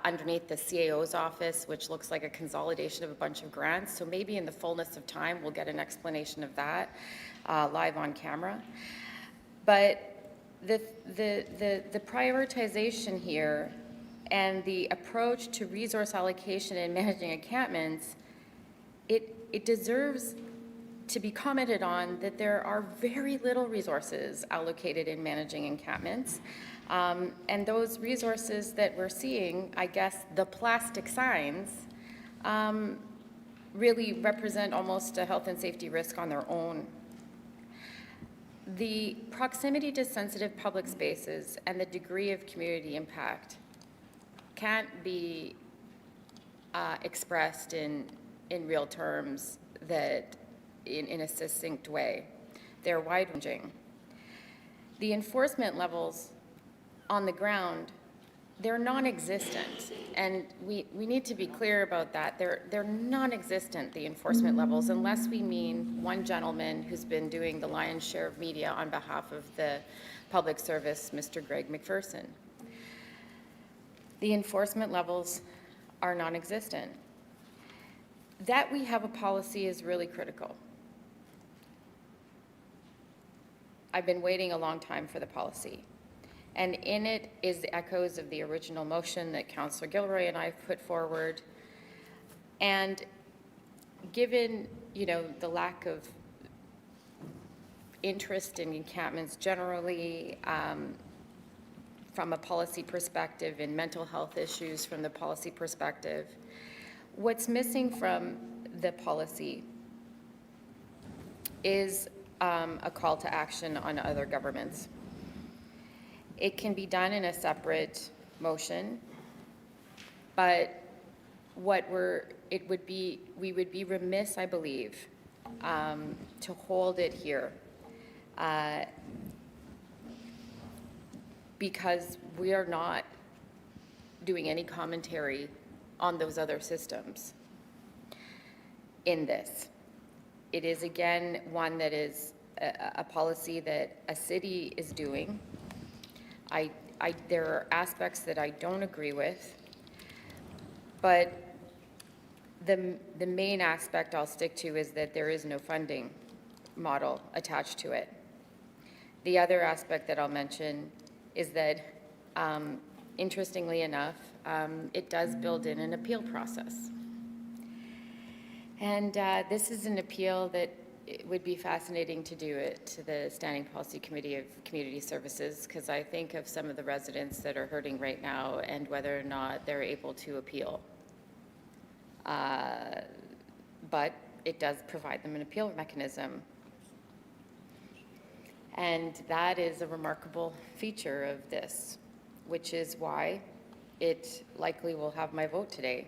underneath the CAO's office, which looks like a consolidation of a bunch of grants. So maybe in the fullness of time, we'll get an explanation of that. live on camera. But the prioritization here and the approach to resource allocation and managing encampments, it deserves to be commented on that there are very little resources allocated in managing encampments. And those resources that we're seeing, I guess the plastic signs, really represent almost a health and safety risk on their own. The proximity to sensitive public spaces and the degree of community impact can't be expressed in real terms that in a succinct way. They're wide-ranging. The enforcement levels on the ground, they're non-existent, and we need to be clear about that. They're non-existent, the enforcement levels, unless we mean one gentleman who's been doing the lion's share of media on behalf of the public service, Mr. Greg McPherson. The enforcement levels are non-existent. That we have a policy is really critical. I've been waiting a long time for the policy. And in it is the echoes of the original motion that Councillor Gilroy and I put forward. And given, the lack of interest in encampments generally, from a policy perspective, in mental health issues from the policy perspective, what's missing from the policy is a call to action on other governments. It can be done in a separate motion, but we would be remiss, I believe, to hold it here because we are not doing any commentary on those other systems in this. It is, again, one that is a policy that a city is doing. There are aspects that I don't agree with, but the main aspect I'll stick to is that there is no funding model attached to it. The other aspect that I'll mention is that, interestingly enough, it does build in an appeal process. And this is an appeal that it would be fascinating to do it to the Standing Policy Committee of Community Services, because I think of some of the residents that are hurting right now and whether or not they're able to appeal. But it does provide them an appeal mechanism. And that is a remarkable feature of this, which is why it likely will have my vote today.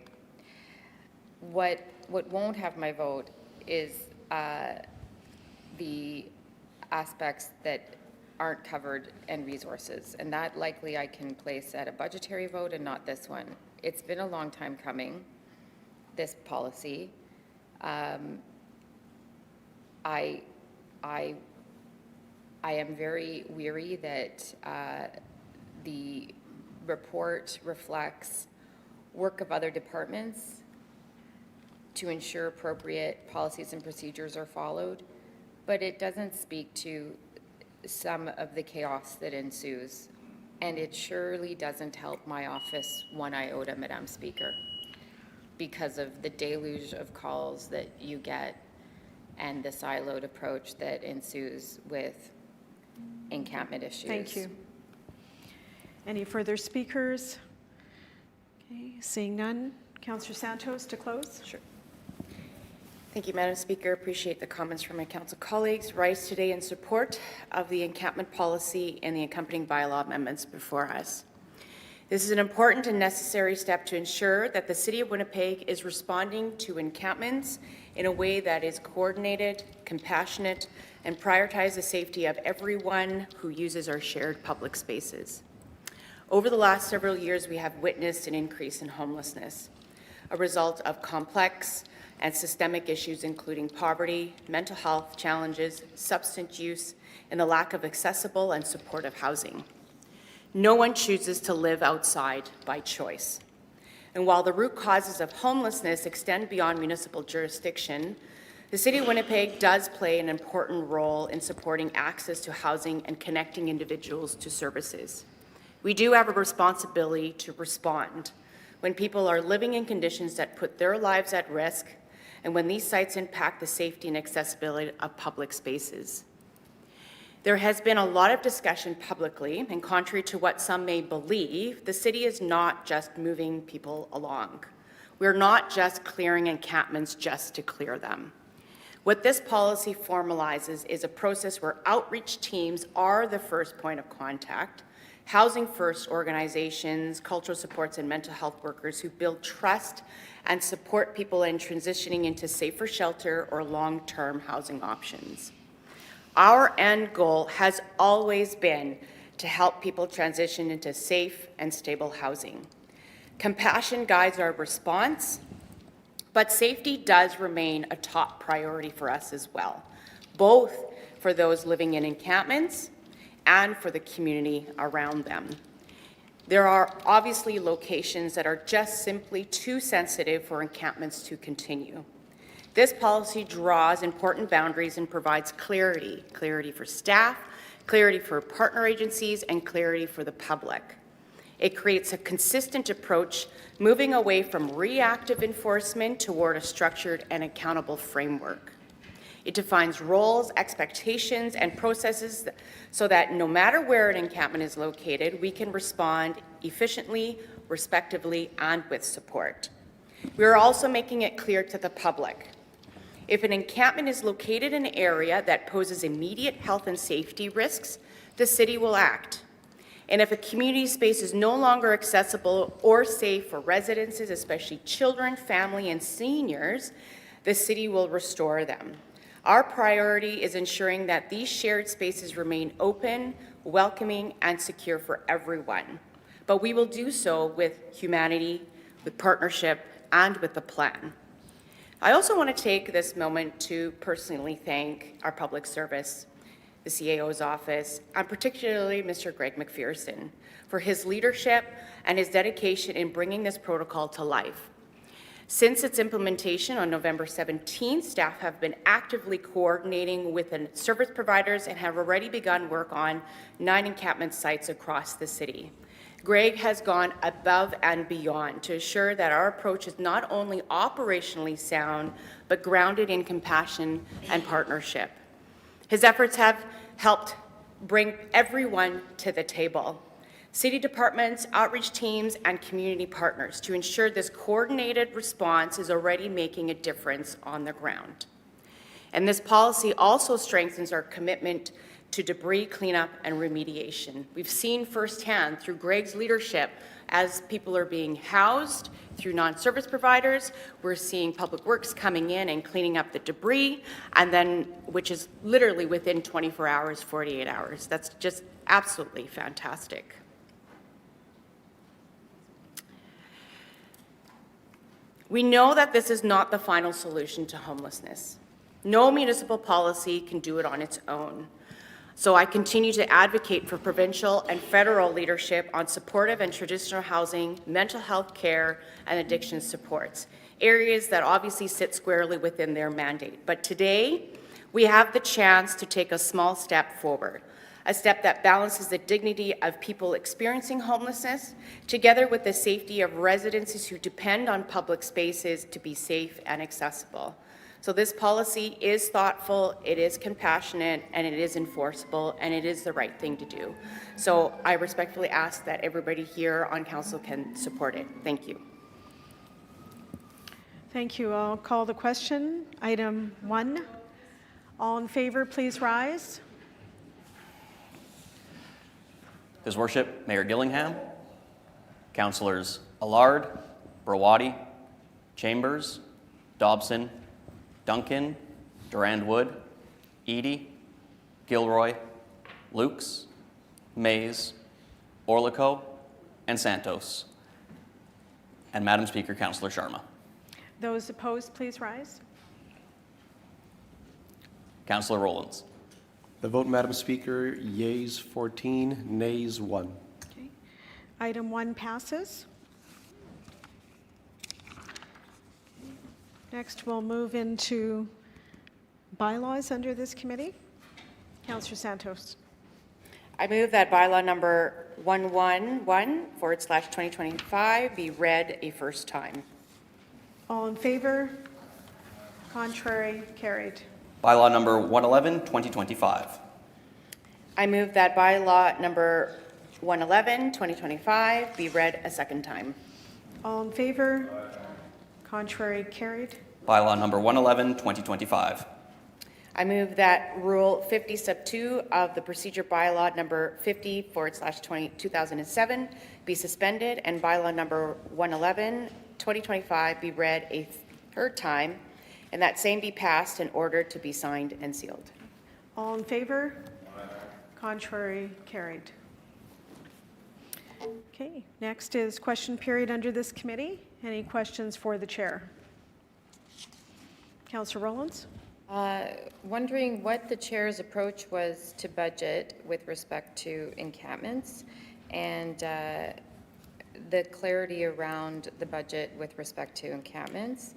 What won't have my vote is the aspects that aren't covered and resources, and that likely I can place at a budgetary vote and not this one. It's been a long time coming, this policy. I am very weary that the report reflects work of other departments to ensure appropriate policies and procedures are followed, but it doesn't speak to some of the chaos that ensues. And it surely doesn't help my office one iota, Madam Speaker, because of the deluge of calls that you get and the siloed approach that ensues with encampment issues. Thank you. Any further speakers? Okay, seeing none. Councillor Santos to close. Sure. Thank you, Madam Speaker. Appreciate the comments from my council colleagues. Rise today in support of the encampment policy and the accompanying bylaw amendments before us. This is an important and necessary step to ensure that the City of Winnipeg is responding to encampments in a way that is coordinated, compassionate, and prioritize the safety of everyone who uses our shared public spaces. Over the last several years, we have witnessed an increase in homelessness, a result of complex and systemic issues including poverty, mental health challenges, substance use, and the lack of accessible and supportive housing. No one chooses to live outside by choice. And while the root causes of homelessness extend beyond municipal jurisdiction, The City of Winnipeg does play an important role in supporting access to housing and connecting individuals to services. We do have a responsibility to respond when people are living in conditions that put their lives at risk and when these sites impact the safety and accessibility of public spaces. There has been a lot of discussion publicly, and contrary to what some may believe, the city is not just moving people along. We're not just clearing encampments just to clear them. What this policy formalizes is a process where outreach teams are the first point of contact, housing first organizations, cultural supports, and mental health workers who build trust and support people in transitioning into safer shelter or long-term housing options. Our end goal has always been to help people transition into safe and stable housing. Compassion guides our response, but safety does remain a top priority for us as well, both for those living in encampments and for the community around them. There are obviously locations that are just simply too sensitive for encampments to continue. This policy draws important boundaries and provides clarity for staff, clarity for partner agencies, and clarity for the public. It creates a consistent approach, moving away from reactive enforcement toward a structured and accountable framework. It defines roles, expectations, and processes so that no matter where an encampment is located, we can respond efficiently, respectively, and with support. We are also making it clear to the public. If an encampment is located in an area that poses immediate health and safety risks, the city will act. And if a community space is no longer accessible or safe for residences, especially children, family, and seniors, the city will restore them. Our priority is ensuring that these shared spaces remain open, welcoming, and secure for everyone. But we will do so with humanity, with partnership, and with a plan. I also want to take this moment to personally thank our public service, the CAO's office, and particularly Mr. Greg McPherson for his leadership and his dedication in bringing this protocol to life. Since its implementation on November 17th, staff have been actively coordinating with the service providers and have already begun work on 9 encampment sites across the city. Greg has gone above and beyond to ensure that our approach is not only operationally sound, but grounded in compassion and partnership. His efforts have helped bring everyone to the table, city departments, outreach teams, and community partners, to ensure this coordinated response is already making a difference on the ground. And this policy also strengthens our commitment to debris cleanup and remediation. We've seen firsthand through Greg's leadership as people are being housed through non-service providers, we're seeing Public Works coming in and cleaning up the debris, and then, which is literally within 24 hours, 48 hours. That's just absolutely fantastic. We know that this is not the final solution to homelessness. No municipal policy can do it on its own. So I continue to advocate for provincial and federal leadership on supportive and traditional housing, mental health care, and addiction supports, areas that obviously sit squarely within their mandate. But today, we have the chance to take a small step forward, a step that balances the dignity of people experiencing homelessness together with the safety of residents who depend on public spaces to be safe and accessible. So this policy is thoughtful, it is compassionate, and it is enforceable, and it is the right thing to do. So I respectfully ask that everybody here on council can support it. Thank you. Thank you. I'll call the question. Item 1. All in favor, please rise. His Worship, Mayor Gillingham, Councillors Allard, Brawadi, Chambers, Dobson, Duncan, Durand-Wood, Eadie, Gilroy, Lukes, Mays, Orlico, and Santos. And Madam Speaker, Councillor Sharma. Those opposed, please rise. Councillor Rollins. The vote, Madam Speaker, yeas 14, nays 1. Okay. Item 1 passes. Next, we'll move into bylaws under this committee. Councillor Santos. I move that bylaw number 111/2025 be read a first time. All in favor? Contrary? Carried. Bylaw number 111, 2025. I move that bylaw number 111/2025 be read a second time. All in favor? Contrary? Carried. Bylaw number 111, 2025. I move that Rule 50 Sub 2 of the Procedure Bylaw number 50/2007 be suspended and bylaw number 111/2025 be read a third time, and that same be passed and ordered to be signed and sealed. All in favor? Contrary? Carried. Okay, next is question period under this committee. Any questions for the chair? Councillor Rollins? Wondering what the chair's approach was to budget with respect to encampments and the clarity around the budget with respect to encampments,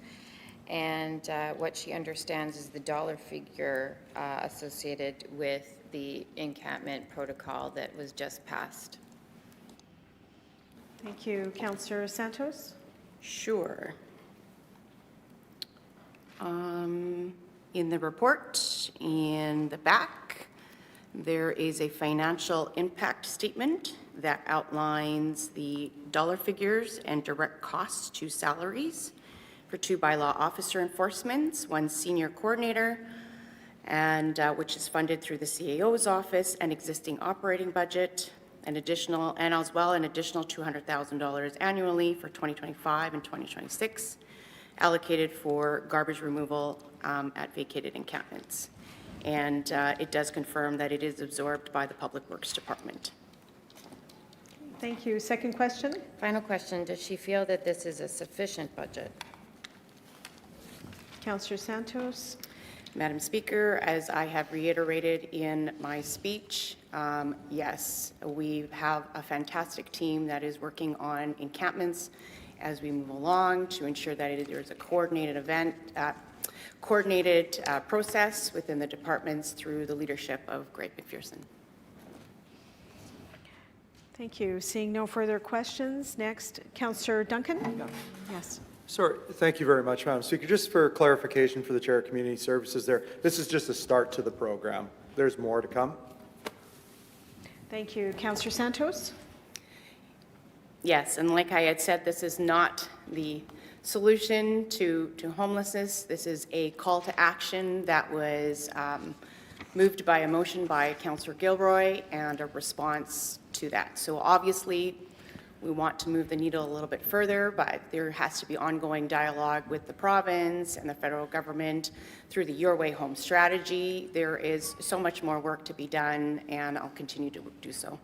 and what she understands is the dollar figure associated with the encampment protocol that was just passed. Thank you. Councillor Santos? Sure. In the report, in the back, there is a financial impact statement that outlines the dollar figures and direct costs to salaries for 2 bylaw officer enforcements, 1 senior coordinator, and which is funded through the CAO's office and existing operating budget, an additional $200,000 annually for 2025 and 2026, allocated for garbage removal at vacated encampments. And it does confirm that it is absorbed by the Public Works Department. Thank you. Second question? Final question, does she feel that this is a sufficient budget? Councillor Santos? Madam Speaker, as I have reiterated in my speech, yes, we have a fantastic team that is working on encampments as we move along to ensure that there is a coordinated process within the departments through the leadership of Greg McPherson. Thank you. Seeing no further questions, next, Councillor Duncan? Yes. Sorry, thank you very much, Madam Speaker. Just for clarification for the Chair of Community Services there, this is just a start to the program. There's more to come. Thank you. Councillor Santos? Yes, and like I had said, this is not the solution to homelessness. This is a call to action that was moved by a motion by Councillor Gilroy and a response to that. So obviously, we want to move the needle a little bit further, but there has to be ongoing dialogue with the province and the federal government through the Your Way Home strategy. There is so much more work to be done, and I'll continue to do so.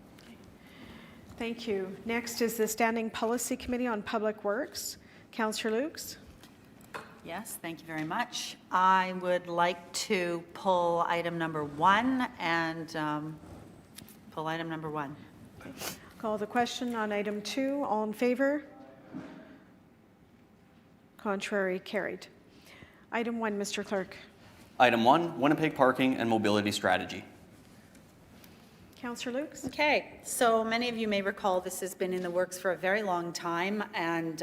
Thank you. Next is the Standing Policy Committee on Public Works. Councillor Lukes? Yes, thank you very much. I would like to pull item number 1 and pull item number 1. Call the question on item 2. All in favor? Contrary? Carried. Item 1, Mr. Clerk. Item 1, Winnipeg Parking and Mobility Strategy. Councillor Lukes? Okay, so many of you may recall this has been in the works for a very long time, and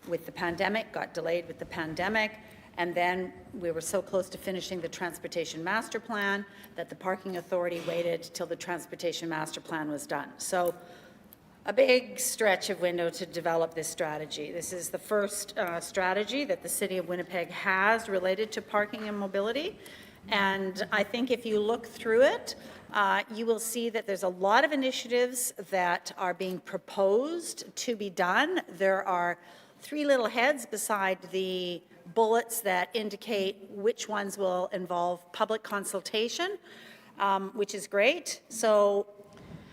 with the pandemic, got delayed with the pandemic, and then we were so close to finishing the Transportation Master Plan that the Parking Authority waited till the Transportation Master Plan was done. So a big stretch of window to develop this strategy. This is the first strategy that the City of Winnipeg has related to parking and mobility. And I think if you look through it, you will see that there's a lot of initiatives that are being proposed to be done. There are 3 little heads beside the bullets that indicate which ones will involve public consultation, which is great. So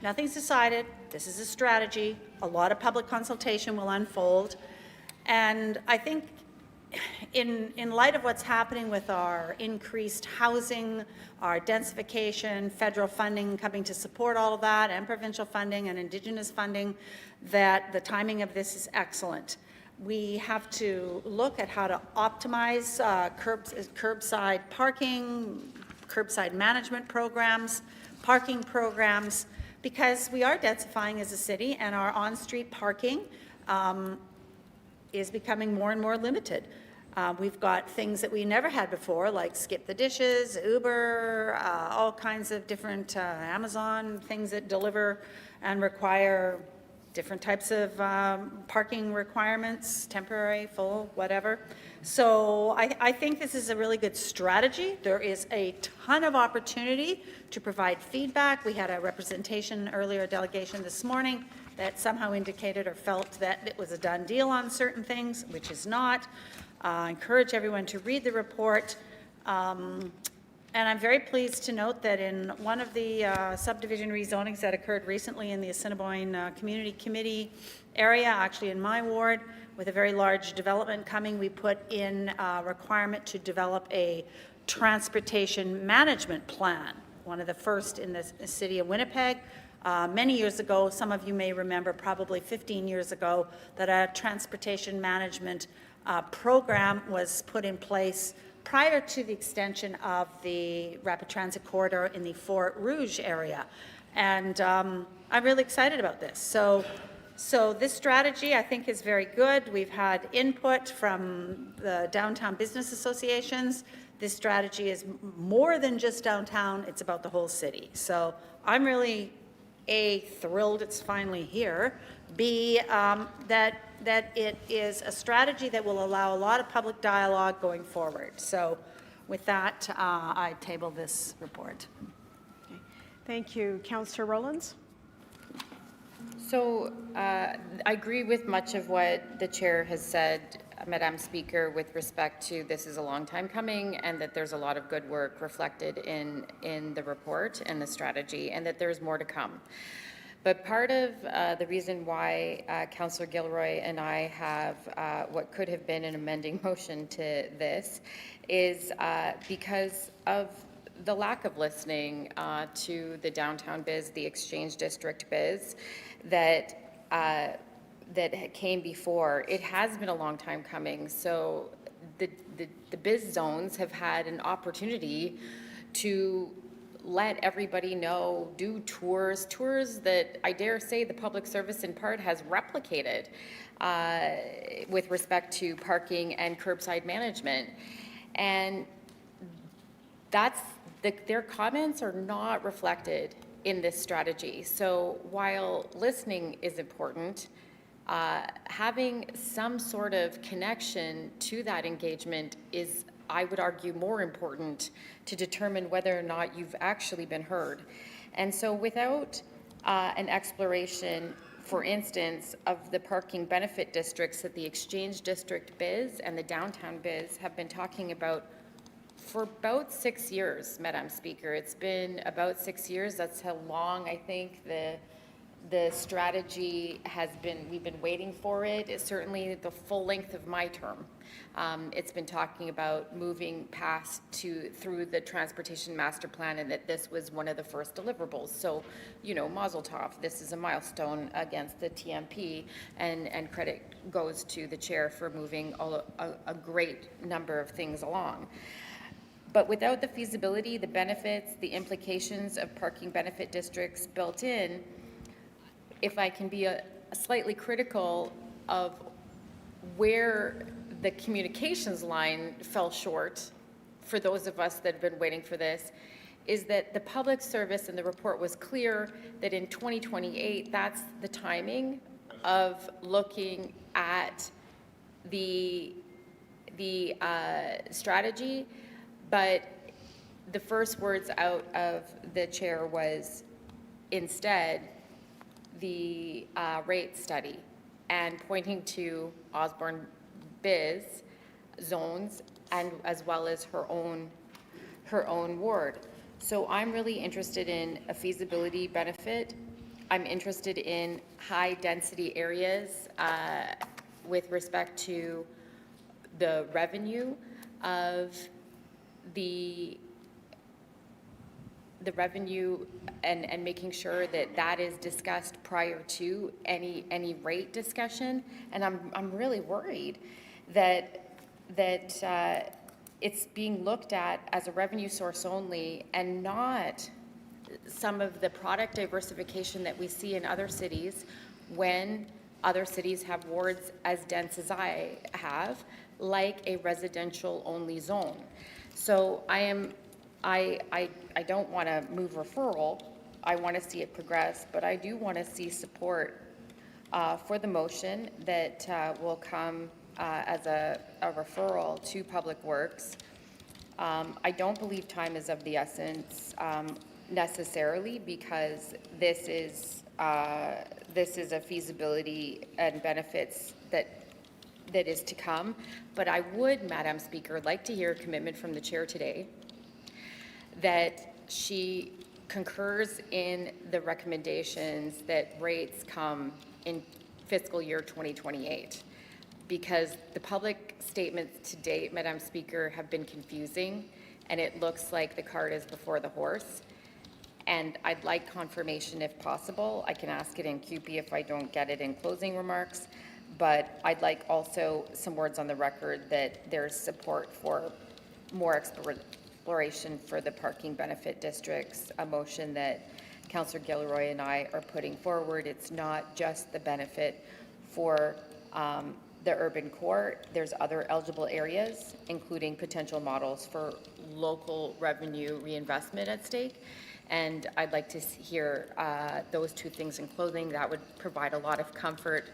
nothing's decided. This is a strategy. A lot of public consultation will unfold. And I think in light of what's happening with our increased housing, our densification, federal funding coming to support all of that, and provincial funding and Indigenous funding, that the timing of this is excellent. We have to look at how to optimize curbside parking, curbside management programs, parking programs, because we are densifying as a city, and our on-street parking is becoming more and more limited. We've got things that we never had before, like Skip the Dishes, Uber, all kinds of different Amazon things that deliver and require different types of parking requirements, temporary, full, whatever. So I think this is a really good strategy. There is a ton of opportunity to provide feedback. We had a representation earlier, a delegation this morning, that somehow indicated or felt that it was a done deal on certain things, which is not. I encourage everyone to read the report. And I'm very pleased to note that in one of the subdivision rezonings that occurred recently in the Assiniboine Community Committee area, actually in my ward, with a very large development coming, we put in a requirement to develop a transportation management plan, one of the first in the city of Winnipeg. Many years ago, some of you may remember, probably 15 years ago, that a transportation management program was put in place prior to the extension of the rapid transit corridor in the Fort Rouge area. And I'm really excited about this. So this strategy, I think, is very good. We've had input from the downtown business associations. This strategy is more than just downtown, it's about the whole city. So I'm really, A, thrilled it's finally here, B, that it is a strategy that will allow a lot of public dialogue going forward. So with that, I table this report. Okay. Thank you. Councillor Rowlands? So I agree with much of what the chair has said, Madam Speaker, with respect to this is a long time coming and that there's a lot of good work reflected in the report and the strategy, and that there's more to come. But part of the reason why Councillor Gilroy and I have what could have been an amending motion to this is because of the lack of listening to the downtown biz, the Exchange District biz, that came before. It has been a long time coming. So the biz zones have had an opportunity to let everybody know, do tours that I dare say the public service in part has replicated with respect to parking and curbside management. And their comments are not reflected in this strategy. So while listening is important, having some sort of connection to that engagement is, I would argue, more important to determine whether or not you've actually been heard. And so without an exploration, for instance, of the parking benefit districts that the Exchange District biz and the downtown biz have been talking about for about 6 years, Madam Speaker. It's been about 6 years. That's how long I think the strategy has been. We've been waiting for it. It's certainly the full length of my term. It's been talking about moving past through the transportation master plan, and that this was one of the first deliverables. So, you know, mazel tov. This is a milestone against the TMP, and credit goes to the chair for moving a great number of things along. But without the feasibility, the benefits, the implications of parking benefit districts built in, if I can be a slightly critical of where the communications line fell short for those of us that have been waiting for this, is that the public service and the report was clear that in 2028, that's the timing of looking at the strategy. But the first words out of the chair was instead the rate study, and pointing to Osborne biz zones and as well as her own ward. So I'm really interested in a feasibility benefit. I'm interested in high density areas with respect to the revenue of the the revenue and making sure that that is discussed prior to any rate discussion. And I'm really worried that it's being looked at as a revenue source only and not some of the product diversification that we see in other cities when other cities have wards as dense as I have, like a residential only zone. So I don't want to move referral. I want to see it progress, but I do want to see support for the motion that will come as a referral to Public Works. I don't believe time is of the essence necessarily, because this is a feasibility and benefits that is to come. But I would, Madam Speaker, like to hear a commitment from the chair today that she concurs in the recommendations that rates come in fiscal year 2028. Because the public statements to date, Madam Speaker, have been confusing, and it looks like the cart is before the horse. And I'd like confirmation if possible. I can ask it in QP if I don't get it in closing remarks, but I'd like also some words on the record that there's support for more exploration for the parking benefit districts, a motion that Councillor Gilroy and I are putting forward. It's not just the benefit for the urban core. There's other eligible areas, including potential models for local revenue reinvestment at stake. And I'd like to hear those two things in closing. That would provide a lot of comfort,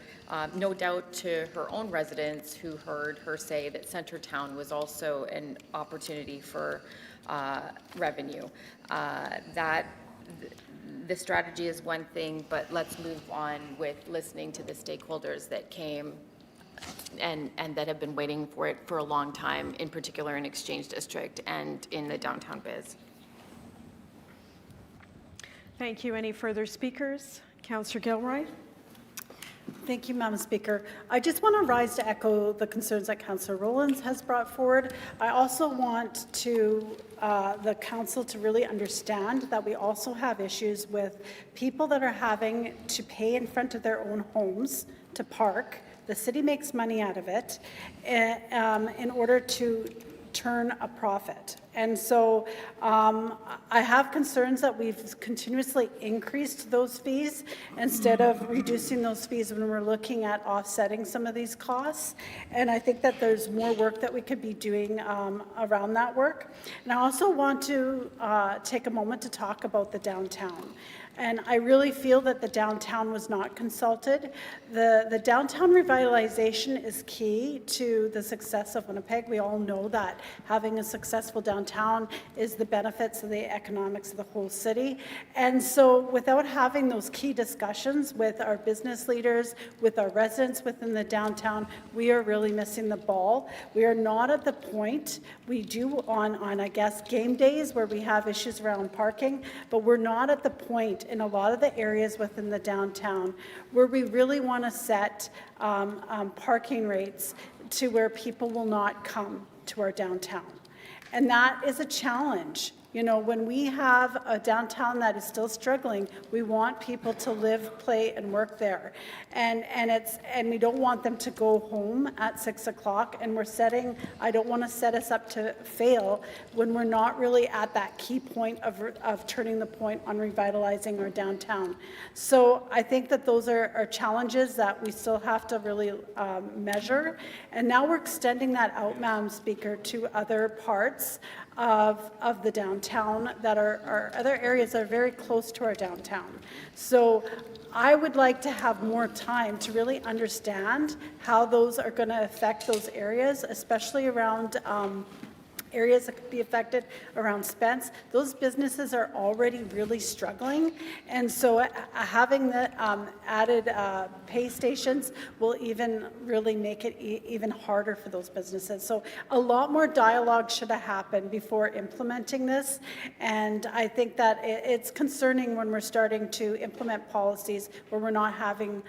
no doubt to her own residents who heard her say that Centertown was also an opportunity for revenue. The strategy is one thing, but let's move on with listening to the stakeholders that came and that have been waiting for it for a long time, in particular in Exchange District and in the downtown biz. Thank you. Any further speakers? Councillor Gilroy? Thank you, Madam Speaker. I just want to rise to echo the concerns that Councillor Rowlands has brought forward. I also want the council to really understand that we also have issues with people that are having to pay in front of their own homes to park. The city makes money out of it in order to turn a profit. And so I have concerns that we've continuously increased those fees instead of reducing those fees when we're looking at offsetting some of these costs. And I think that there's more work that we could be doing around that work. And I also want to take a moment to talk about the downtown. And I really feel that the downtown was not consulted. The downtown revitalization is key to the success of Winnipeg. We all know that having a successful downtown is the benefits of the economics of the whole city. And so without having those key discussions with our business leaders, with our residents within the downtown, we are really missing the ball. We are not at the point we do on I guess, game days where we have issues around parking, but we're not at the point in a lot of the areas within the downtown where we really want to set parking rates to where people will not come to our downtown. And that is a challenge. You know, when we have a downtown that is still struggling, we want people to live, play, and work there. And we don't want them to go home at 6 o'clock. And I don't want to set us up to fail when we're not really at that key point of turning the point on revitalizing our downtown. So I think that those are challenges that we still have to really measure. And now we're extending that out, Madam Speaker, to other parts of the downtown that are other areas that are very close to our downtown. So I would like to have more time to really understand how those are going to affect those areas, especially around areas that could be affected around Spence. Those businesses are already really struggling, and so having the added pay stations will even really make it even harder for those businesses. So a lot more dialogue should have happened before implementing this, and I think that it's concerning when we're starting to implement policies where we're not having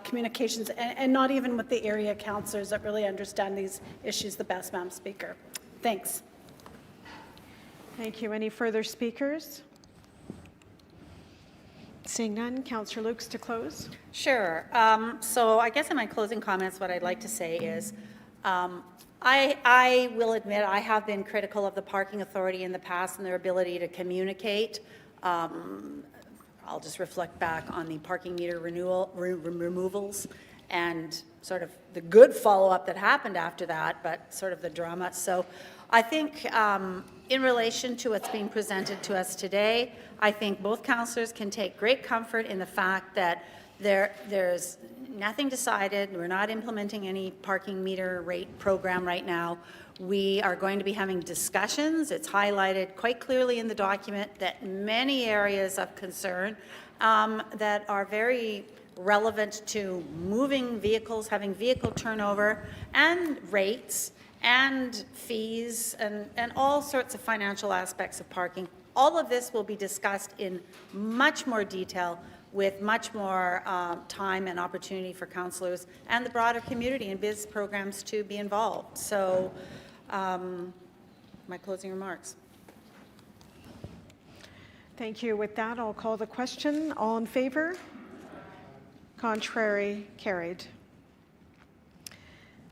communications, and not even with the area councillors that really understand these issues the best, Madam Speaker. Thanks. Thank you. Any further speakers? Seeing none, Councillor Lukes to close. Sure. So I guess in my closing comments, what I'd like to say is, I will admit I have been critical of the Parking Authority in the past and their ability to communicate. I'll just reflect back on the parking meter removals and sort of the good follow-up that happened after that, but sort of the drama. So I think in relation to what's being presented to us today, I think both councillors can take great comfort in the fact that there's nothing decided. We're not implementing any parking meter rate program right now. We are going to be having discussions. It's highlighted quite clearly in the document that many areas of concern that are very relevant to moving vehicles, having vehicle turnover, and rates, and fees, and all sorts of financial aspects of parking. All of this will be discussed in much more detail with much more time and opportunity for councillors and the broader community and biz programs to be involved. So my closing remarks. Thank you. With that, I'll call the question. All in favor? Contrary? Carried.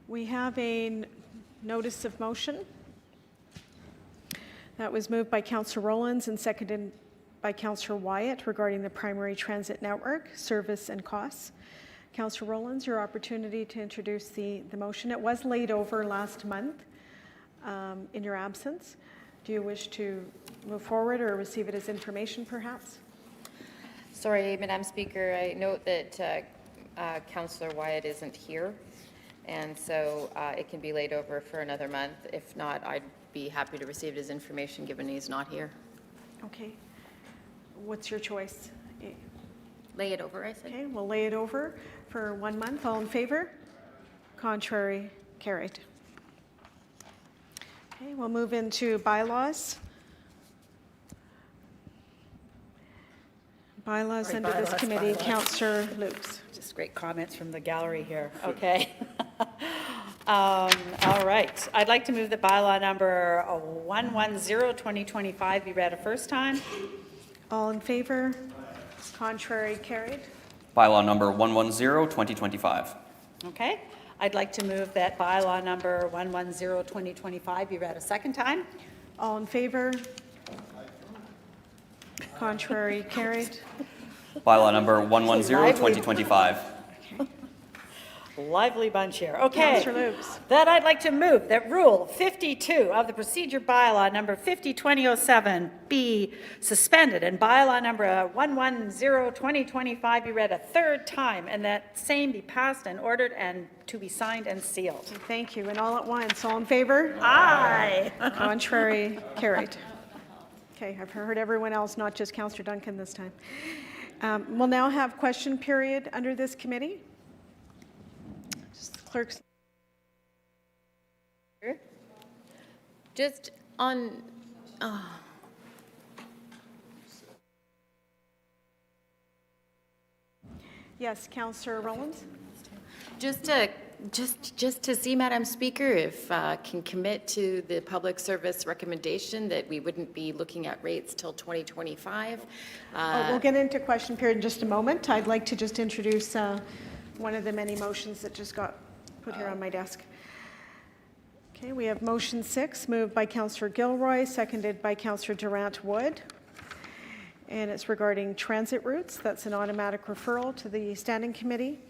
We have a notice of motion that was moved by Councillor Rollins and seconded by Councillor Wyatt regarding the primary transit network, service and costs. Councillor Rollins, your opportunity to introduce the motion. It was laid over last month in your absence. Do you wish to move forward or receive it as information, perhaps? Sorry, Madam Speaker, I note that Councillor Wyatt isn't here, and so it can be laid over for another month. If not, I'd be happy to receive it as information, given he's not here. Okay. What's your choice? Lay it over, I said. Okay, we'll lay it over for 1 month. All in favor? Contrary? Carried. Okay, we'll move into bylaws. Bylaws under this committee, Councillor Lukes. Just great comments from the gallery here. Okay. All right. I'd like to move that bylaw number 110-2025 be read a first time. All in favor? Contrary? Carried. Bylaw number 110-2025. Okay. I'd like to move that bylaw number 110-2025 be read a second time. All in favor? Contrary? Carried. Bylaw number 110-2025. Lively bunch here. Okay. Councillor Lukes. That I'd like to move that Rule 52 of the Procedure Bylaw number 50-2007 be suspended and bylaw number 110-2025 be read a third time, and that same be passed and ordered and to be signed and sealed. Thank you. And all at once. All in favor? Aye. Contrary? Carried. Okay, I've heard everyone else, not just Councillor Duncan this time. We'll now have question period under this committee. Just clerks. Just on, Yes, Councillor Rollins. just to see, Madam Speaker, if can commit to the public service recommendation that we wouldn't be looking at rates till 2025. We'll get into question period in just a moment. I'd like to just introduce one of the many motions that just got put here on my desk. Okay, we have motion 6, moved by Councillor Gilroy, seconded by Councillor Durant-Wood. And it's regarding transit routes. That's an automatic referral to the Standing Committee.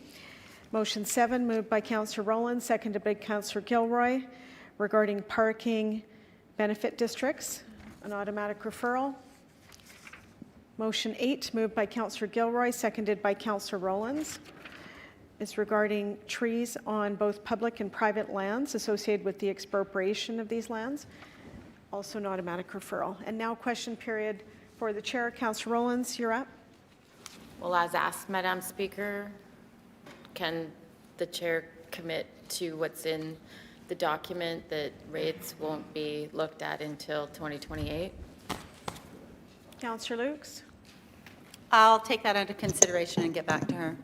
Motion 7, moved by Councillor Rollins, seconded by Councillor Gilroy, regarding parking benefit districts, an automatic referral. Motion 8, moved by Councillor Gilroy, seconded by Councillor Rollins, is regarding trees on both public and private lands associated with the expropriation of these lands, also an automatic referral. And now question period for the chair. Councillor Rollins, you're up. Well, as asked, Madam Speaker, can the chair commit to what's in the document that rates won't be looked at until 2028? Councillor Lukes. I'll take that under consideration and get back to her.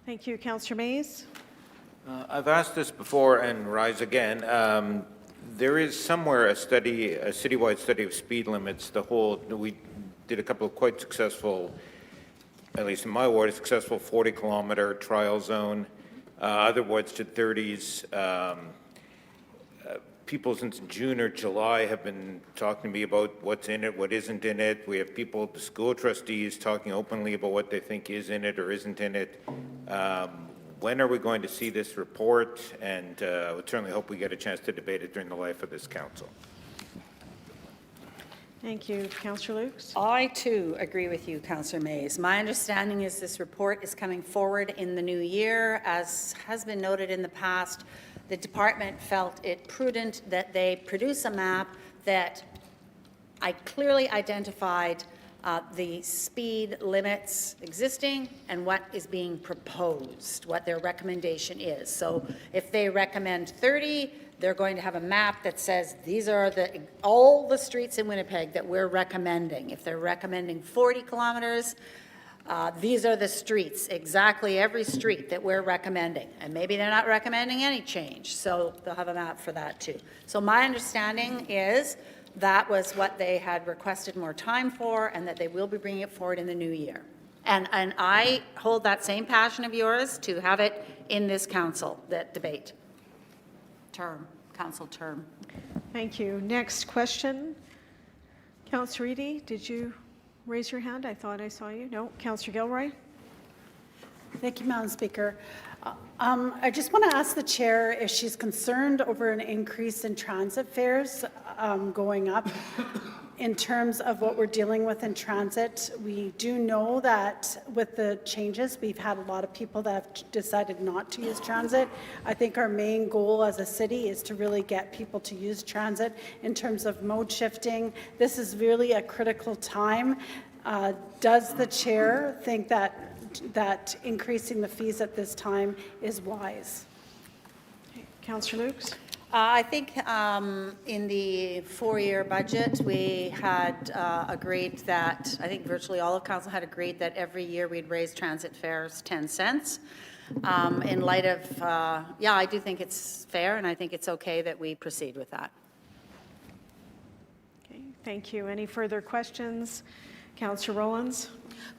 Thank you. Councillor Mays. I've asked this before and rise again. There is somewhere a study, a citywide study of speed limits. We did a couple of quite successful at least in my ward, a successful 40-kilometer trial zone. Other wards did 30s. People since June or July have been talking to me about what's in it, what isn't in it. We have people, the school trustees, talking openly about what they think is in it or isn't in it. When are we going to see this report? And I would certainly hope we get a chance to debate it during the life of this council. Thank you. Councillor Lukes? I, too, agree with you, Councillor Mays. My understanding is this report is coming forward in the new year. As has been noted in the past, the department felt it prudent that they produce a map that I clearly identified the speed limits existing and what is being proposed, what their recommendation is. So if they recommend 30, they're going to have a map that says these are all the streets in Winnipeg that we're recommending. If they're recommending 40 kilometers, these are the streets, exactly every street that we're recommending. And maybe they're not recommending any change, so they'll have a map for that too. So my understanding is that was what they had requested more time for, and that they will be bringing it forward in the new year. And I hold that same passion of yours to have it in this council, that debate. Council term. Thank you. Next question. Councillor Eady, did you raise your hand? I thought I saw you. No. Councillor Gilroy? Thank you, Madam Speaker. I just want to ask the chair if she's concerned over an increase in transit fares going up in terms of what we're dealing with in transit. We do know that with the changes, we've had a lot of people that have decided not to use transit. I think our main goal as a city is to really get people to use transit in terms of mode shifting. This is really a critical time. Does the chair think that increasing the fees at this time is wise? Councillor Lukes? I think in the four-year budget, we had agreed that, I think virtually all of council had agreed that every year we'd raise transit fares 10 cents. In light of, yeah, I do think it's fair, and I think it's okay that we proceed with that. Okay, thank you. Any further questions? Councillor Rollins?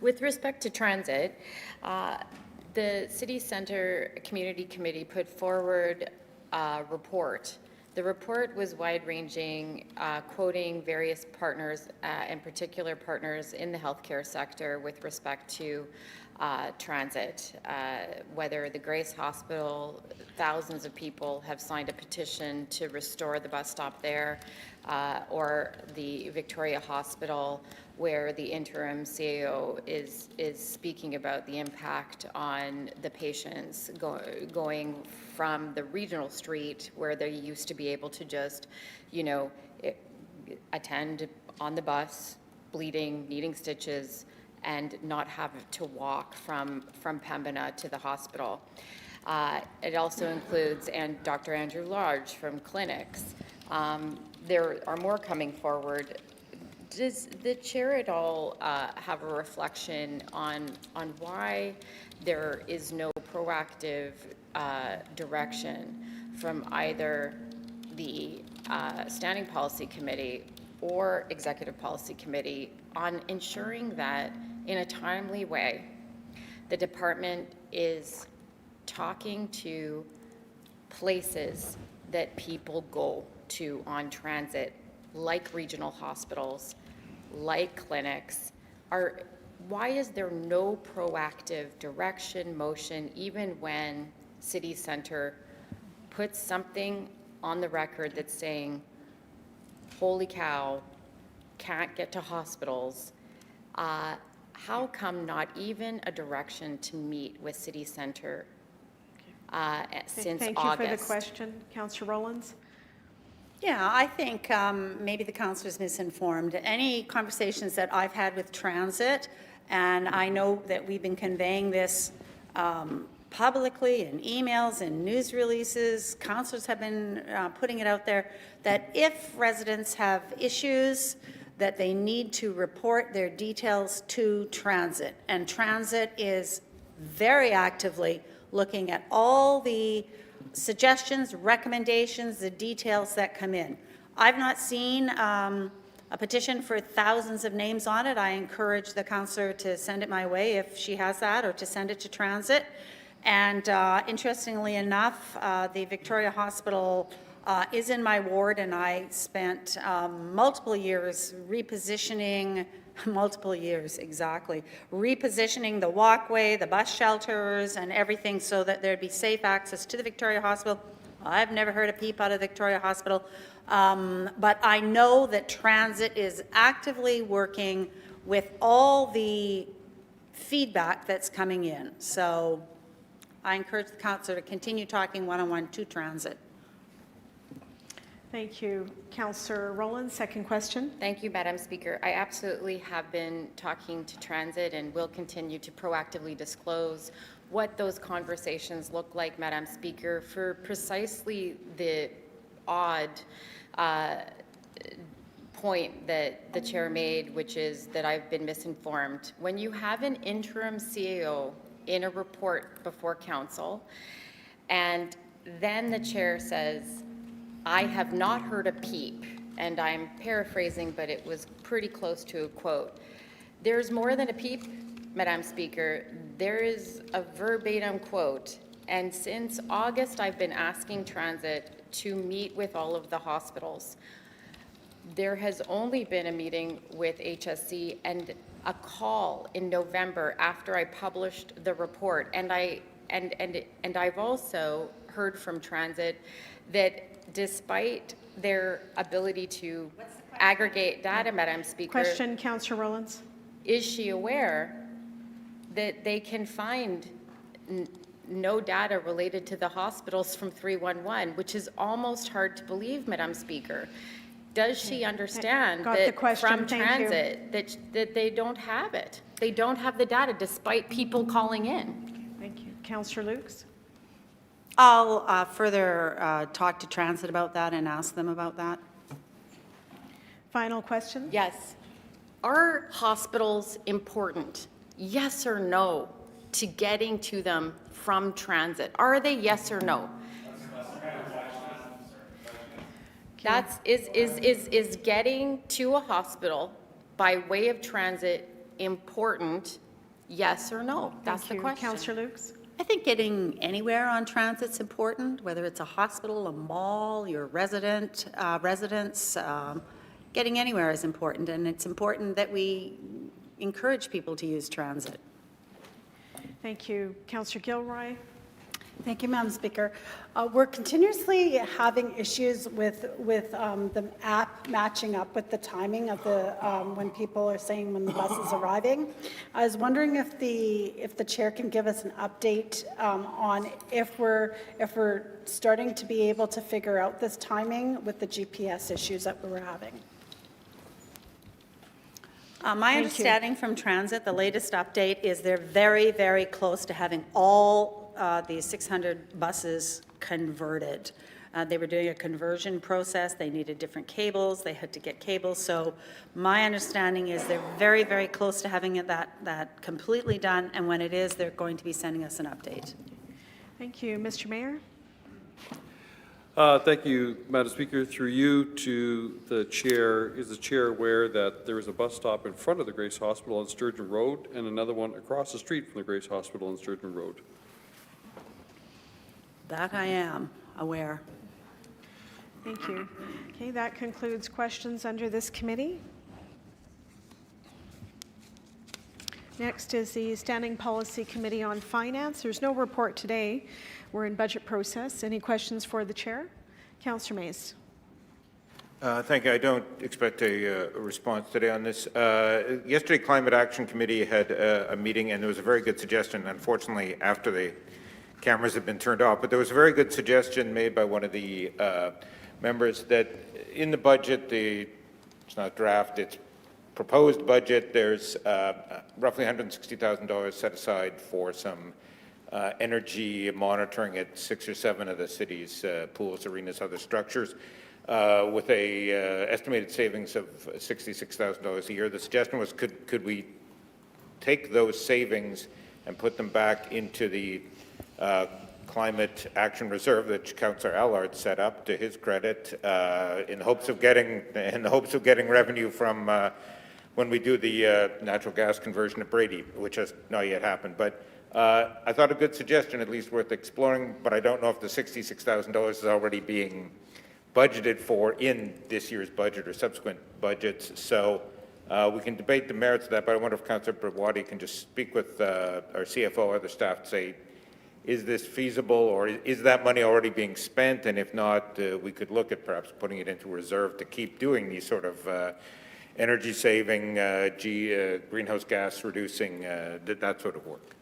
With respect to transit, the City Centre Community Committee put forward a report. The report was wide-ranging, quoting various partners, in particular partners in the healthcare sector with respect to transit, whether the Grace Hospital, thousands of people have signed a petition to restore the bus stop there, or the Victoria Hospital, where the interim CAO is speaking about the impact on the patients going from the regional street where they used to be able to just, attend on the bus, bleeding, needing stitches, and not have to walk from Pembina to the hospital. It also includes Dr. Andrew Large from Clinics. There are more coming forward. Does the chair at all have a reflection on why there is no proactive direction from either the Standing Policy Committee or Executive Policy Committee on ensuring that in a timely way the department is talking to places that people go to on transit, like regional hospitals, like clinics? Why is there no proactive direction, motion, even when City Centre puts something on the record that's saying, holy cow, can't get to hospitals? How come not even a direction to meet with City Centre since August? Thank you for the question. Councillor Rollins? Yeah, I think maybe the councillor is misinformed. Any conversations that I've had with transit, and I know that we've been conveying this publicly in emails and news releases, councillors have been putting it out there, that if residents have issues, that they need to report their details to transit. And transit is very actively looking at all the suggestions, recommendations, the details that come in. I've not seen a petition for thousands of names on it. I encourage the councillor to send it my way if she has that, or to send it to Transit. And interestingly enough, the Victoria Hospital is in my ward, and I spent multiple years repositioning, repositioning the walkway, the bus shelters, and everything so that there'd be safe access to the Victoria Hospital. I've never heard a peep out of Victoria Hospital, but I know that Transit is actively working with all the feedback that's coming in. So I encourage the councillor to continue talking one-on-one to Transit. Thank you. Councillor Rowland, second question. Thank you, Madam Speaker. I absolutely have been talking to Transit and will continue to proactively disclose what those conversations look like, Madam Speaker, for precisely the odd point that the chair made, which is that I've been misinformed. When you have an interim CAO in a report before council, and then the chair says, I have not heard a peep, and I'm paraphrasing, but it was pretty close to a quote. There's more than a peep, Madam Speaker. There is a verbatim quote, and since August, I've been asking Transit to meet with all of the hospitals. There has only been a meeting with HSC and a call in November after I published the report, and I've also heard from Transit that despite their ability to aggregate data, Madam Speaker. Question, Councillor Rowlands. Is she aware that they can find no data related to the hospitals from 311, which is almost hard to believe, Madam Speaker? Does she understand Got the that question. from Thank you. Transit that they don't have it? They don't have the data despite people calling in. Thank you. Councillor Lukes. I'll further talk to Transit about that and ask them about that. Final question. Yes. Are hospitals important? Yes or no to getting to them from Transit? Are they yes or no? Is getting to a hospital by way of Transit important? Yes or no? That's Thank the you. question. Councillor Lukes. I think getting anywhere on Transit's important, whether it's a hospital, a mall, your residence, getting anywhere is important, and it's important that we encourage people to use Transit. Thank you. Councillor Gilroy. Thank you, Madam Speaker. We're continuously having issues with the app matching up with the timing of the when people are saying when the bus is arriving. I was wondering if the chair can give us an update on if we're starting to be able to figure out this timing with the GPS issues that we were having. My understanding from Transit, the latest update is they're very, very close to having all the 600 buses converted. They were doing a conversion process. They needed different cables. They had to get cables. So my understanding is they're very, very close to having that completely done. And when it is, they're going to be sending us an update. Thank you. Mr. Mayor. Thank you, Madam Speaker. Through you to the chair, is the chair aware that there is a bus stop in front of the Grace Hospital on Sturgeon Road and another one across the street from the Grace Hospital on Sturgeon Road? That I am aware. Thank you. Okay, that concludes questions under this committee. Next is the Standing Policy Committee on Finance. There's no report today. We're in budget process. Any questions for the chair? Councillor Mays. Thank you. I don't expect a response today on this. Yesterday, Climate Action Committee had a meeting, and there was a very good suggestion, unfortunately, after the cameras have been turned off, but there was a very good suggestion made by one of the members that in the budget, it's not draft, it's proposed budget, there's roughly $160,000 set aside for some energy monitoring at 6 or 7 of the city's pools, arenas, other structures, with a estimated savings of $66,000 a year. The suggestion was, could we take those savings and put them back into the climate action reserve that Councillor Allard set up, to his credit, in the hopes of getting revenue from when we do the natural gas conversion at Brady, which has not yet happened. But I thought a good suggestion, at least worth exploring, but I don't know if the $66,000 is already being budgeted for in this year's budget or subsequent budgets. So we can debate the merits of that, but I wonder if Councillor Brawadi can just speak with our CFO or other staff to say, is this feasible, or is that money already being spent? And if not, we could look at perhaps putting it into reserve to keep doing these sort of energy saving, greenhouse gas reducing, that sort of work.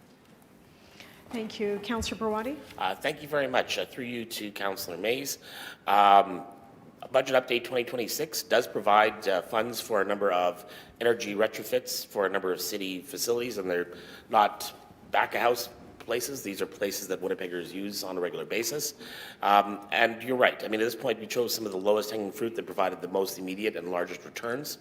Thank you. Councillor Brawadi. Thank you very much. Through you to Councillor Mays. Budget Update 2026 does provide funds for a number of energy retrofits for a number of city facilities, and they're not back-of-house places. These are places that Winnipeggers use on a regular basis. And you're right. I mean, at this point, we chose some of the lowest hanging fruit that provided the most immediate and largest returns.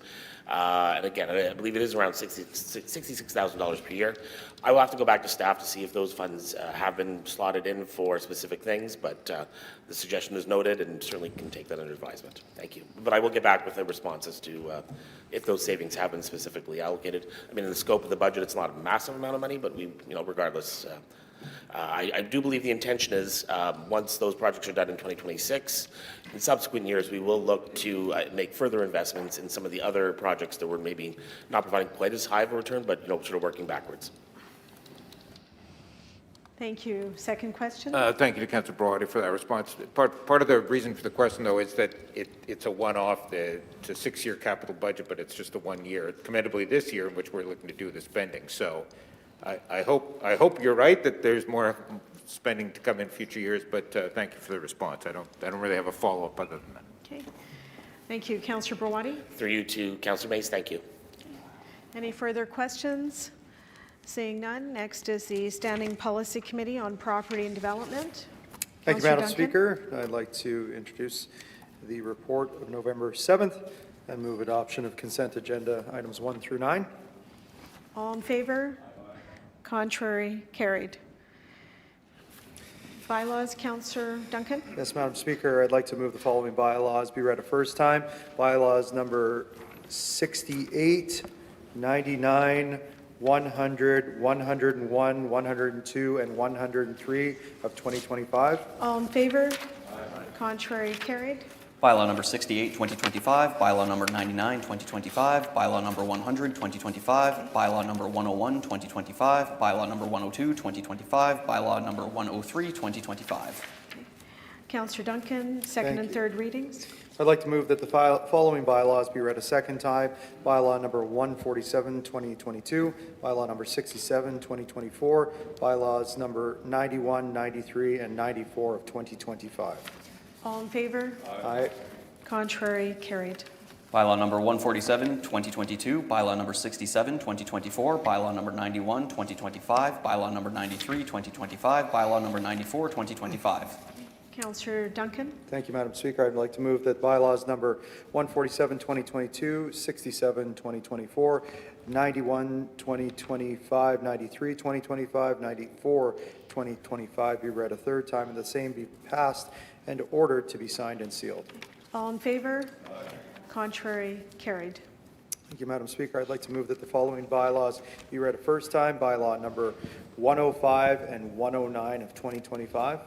And again, I believe it is around $66,000 per year. I will have to go back to staff to see if those funds have been slotted in for specific things, but the suggestion is noted and certainly can take that under advisement. Thank you. But I will get back with a response as to if those savings have been specifically allocated. I mean, in the scope of the budget, it's not a massive amount of money, but we, regardless, I do believe the intention is once those projects are done in 2026, in subsequent years, we will look to make further investments in some of the other projects that were maybe not providing quite as high of a return, but sort of working backwards. Thank you. Second question. Thank you to Councillor Brawadi for that response. Part of the reason for the question, though, is that it's a one-off. It's a 6-year capital budget, but it's just a 1 year. Commendably this year, in which we're looking to do the spending. So I hope you're right that there's more spending to come in future years, but thank you for the response. I don't really have a follow-up other than that. Okay. Thank you. Councillor Brawadi. Through you to Councillor Mays, thank you. Any further questions? Seeing none, next is the Standing Policy Committee on Property and Development. Thank you, Councillor Madam Duncan. Speaker. I'd like to introduce the report of November 7th and move adoption of consent agenda items 1 through 9. All in favor? Contrary? Carried. Bylaws, Councillor Duncan. Yes, Madam Speaker, I'd like to move the following bylaws be read a first time. Bylaws number 68, 99, 100, 101, 102, and 103 of 2025. All in favor? Contrary? Carried. Bylaw number 68, 2025, bylaw number 99, 2025, bylaw number 100, 2025, bylaw number 101, 2025, bylaw number 102, 2025, bylaw number 103, 2025. Councillor Duncan, second Thank and you. third readings. I'd like to move that the following bylaws be read a second time. Bylaw number 147, 2022, bylaw number 67, 2024, bylaws number 91, 93, and 94 of 2025. All in favor? Aye. Contrary? Carried. Bylaw number 147, 2022, bylaw number 67, 2024, bylaw number 91, 2025, bylaw number 93, 2025, bylaw number 94, 2025. Councillor Duncan. Thank you, Madam Speaker. I'd like to move that bylaws number 147, 2022, 67, 2024, 91, 2025, 93, 2025, 94, 2025 be read a third time and the same be passed and ordered to be signed and sealed. All in favor? Contrary? Carried. Thank you, Madam Speaker. I'd like to move that the following bylaws be read a first time. Bylaw number 105 and 109 of 2025.